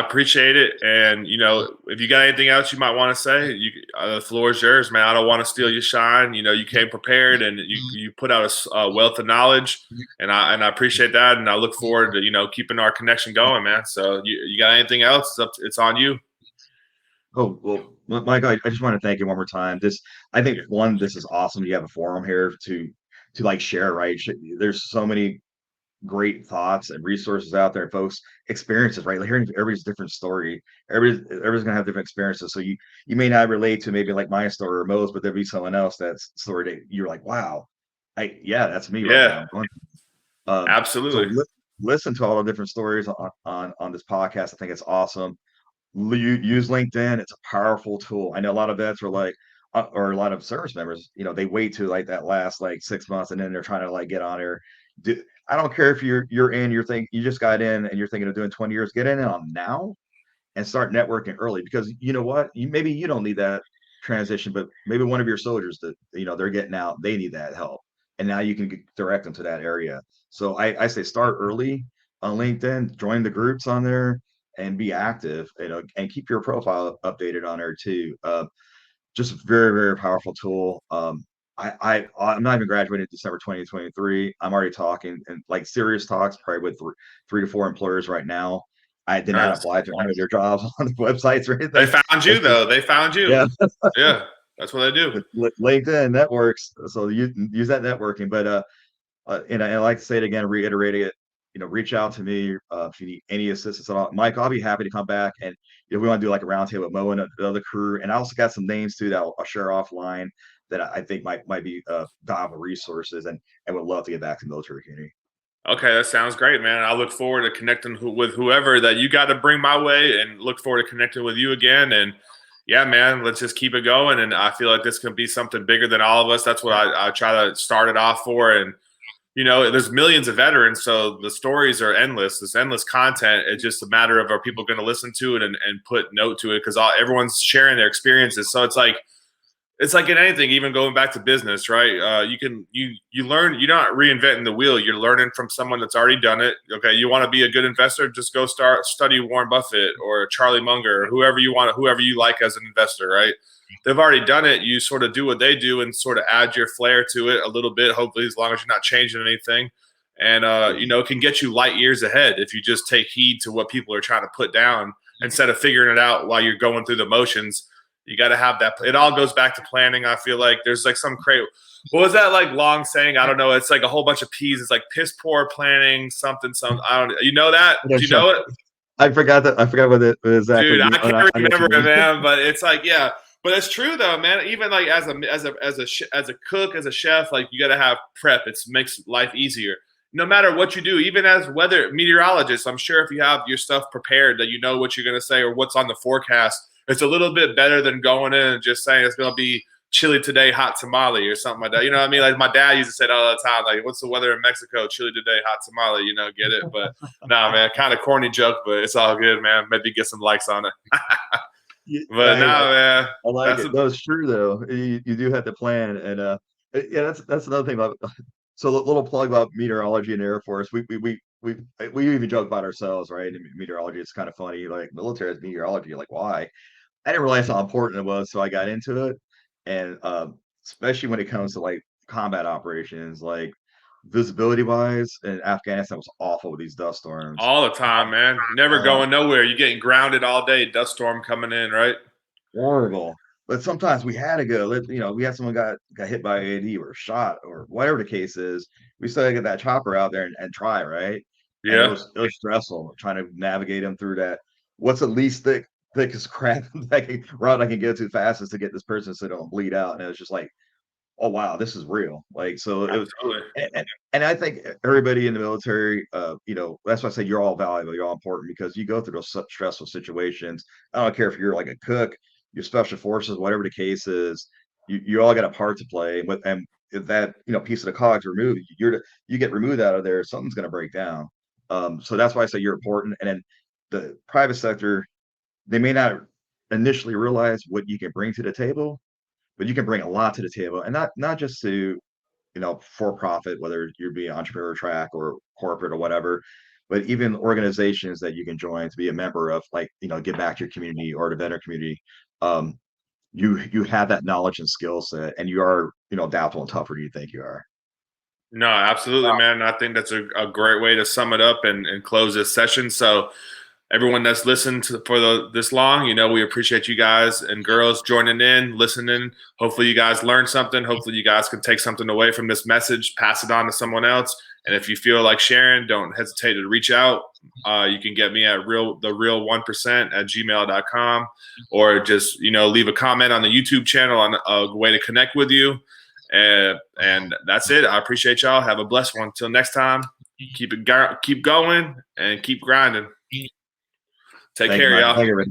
appreciate it. And, if you got anything else you might want to say, the floor is yours, man. I don't want to steal your shine. You came prepared, and you put out a wealth of knowledge, and I appreciate that. And I look forward to, keeping our connection going, man. So you got anything else? It's on you. Oh, well, Mike, I just want to thank you one more time. I think one, this is awesome. You have a forum here to like share, right? There's so many great thoughts and resources out there, folks, experiences, right? Like hearing everybody's different story. Everybody's gonna have different experiences. So you may not relate to maybe like my story or Mo's, but there'll be someone else that's story that you're like, wow, yeah, that's me right Yeah, now. So absolutely. listen to all the different stories on this podcast. I think it's awesome. Use LinkedIn. It's a powerful tool. I know a lot of vets are like, or a lot of service members, they wait to like that last like 6 months, and then they're trying to like get on there. I don't care if you just got in and you're thinking of doing 20 years. Get in on now and start networking early, because you know what, maybe you don't need that transition, but maybe one of your soldiers that they're getting out, they need that help, and now you can direct them to that area. So I say start early on LinkedIn, join the groups on there, and be active, and keep your profile updated on there too. Just a very, very powerful tool. I'm not even graduating December 2023. I'm already talking and like serious talks, probably with three to four employers right now. I did not Nice. apply to any of their jobs on the websites or They anything. found you It's just, though. They found you. yeah, Yeah, that's what they do. but LinkedIn networks. So you use that networking. But and I like to say it again, reiterate it. Reach out to me if you need any assistance at all. Mike, I'll be happy to come back, and if we want to do like a roundtable with Mo and the other crew, and I also got some names too that I'll share offline that I think might be valuable resources, and would love to get back to the military community. Okay, that sounds great, man. I look forward to connecting with whoever that you got to bring my way, and look forward to connecting with you again. And yeah, man, let's just keep it going. And I feel like this can be something bigger than all of us. That's what I try to start it off for. And there's millions of veterans, so the stories are endless. There's endless content. It's just a matter of are people going to listen to it and put note to it, because everyone's sharing their experiences. So it's like in anything, even going back to business, right? You learn. You're not reinventing the wheel. You're learning from someone that's already done it. Okay, you want to be a good investor, just go study Warren Buffett or Charlie Munger or whoever you like as an investor, right? They've already done it. You sort of do what they do and sort of add your flair to it a little bit. Hopefully, as long as you're not changing anything, and Yeah. it can get you light years ahead if you just take heed to what people are trying to put down instead of figuring it out while you're going through the motions. You got to have that. It all goes back to planning. I feel like there's like some crazy. What was that like long saying? I don't know. It's like a whole bunch of P's. It's like piss poor planning, something, something. I don't. You know that? Yeah, Do you sure. know it, I forgot that. I forgot what it exactly dude? I mean. can't I know what remember you it, mean. man. But it's like, yeah. But it's true though, man. Even like as a cook, as a chef, like you got to have prep. It makes life easier. No matter what you do, even as weather meteorologist, I'm sure if you have your stuff prepared, that you know what you're going to say or what's on the forecast, it's a little bit better than going in and just saying it's going to be chilly today, hot tamale or something like that. You know what I mean? Like my dad used to say it all the time, like, what's the weather in Mexico? Chilly today, hot tamale, get it? But nah, man, kind of corny joke, but it's all good, man. Maybe get some likes on it. Yeah, But nah, man, I like that's it. No, it's true though. You do have to plan, and yeah, that's another thing about. So a little plug about meteorology in the Air Force. We even joke about ourselves, right? In meteorology, it's kind of funny. Like military is meteorology. Like why? I didn't realize how important it was, so I got into it, and especially when it comes to like combat operations, like visibility wise, in Afghanistan was awful with these dust storms. all the time, man. Never Um, going nowhere. You're getting grounded all day. Dust storm coming in, right? Horrible. But sometimes we had to go. We had someone got hit by AD or shot or whatever the case is. We still had to get that chopper out there and try, right? And it Yeah, was it was stressful trying to navigate them through that. What's the least thickest crap route I can get to fastest to get this person so they don't bleed out? And it was just like, oh wow, this is real. Like so it was, absolutely. and I think everybody in the military, that's why I say you're all valuable, you're all important because you go through those stressful situations. I don't care if you're like a cook, your special forces, whatever the case is, you all got a part to play. And if that piece of the cog's removed, you get removed out of there, something's going to break down. So that's why I say you're important. And then the private sector, they may not initially realize what you can bring to the table, but you can bring a lot to the table, and not just to for profit, whether you're being entrepreneur track or corporate or whatever, but even organizations that you can join to be a member of, like give back to your community or the vendor community. um you have that knowledge and skill set, and you are adaptable and tougher than you think you are. No, absolutely, man. I think that's a great way to sum it up and close this session. So everyone that's listened for this long, we appreciate you guys and girls joining in, listening. Hopefully you guys learned something. Hopefully you guys can take something away from this message, pass it on to someone else. And if you feel like sharing, don't hesitate to reach out. You can get me at thereal1%@gmail.com, or just, leave a comment on the YouTube channel on a way to connect with you. And that's it. I appreciate y'all. Have a blessed one. Till next time, keep going and keep grinding. Take care, y'all.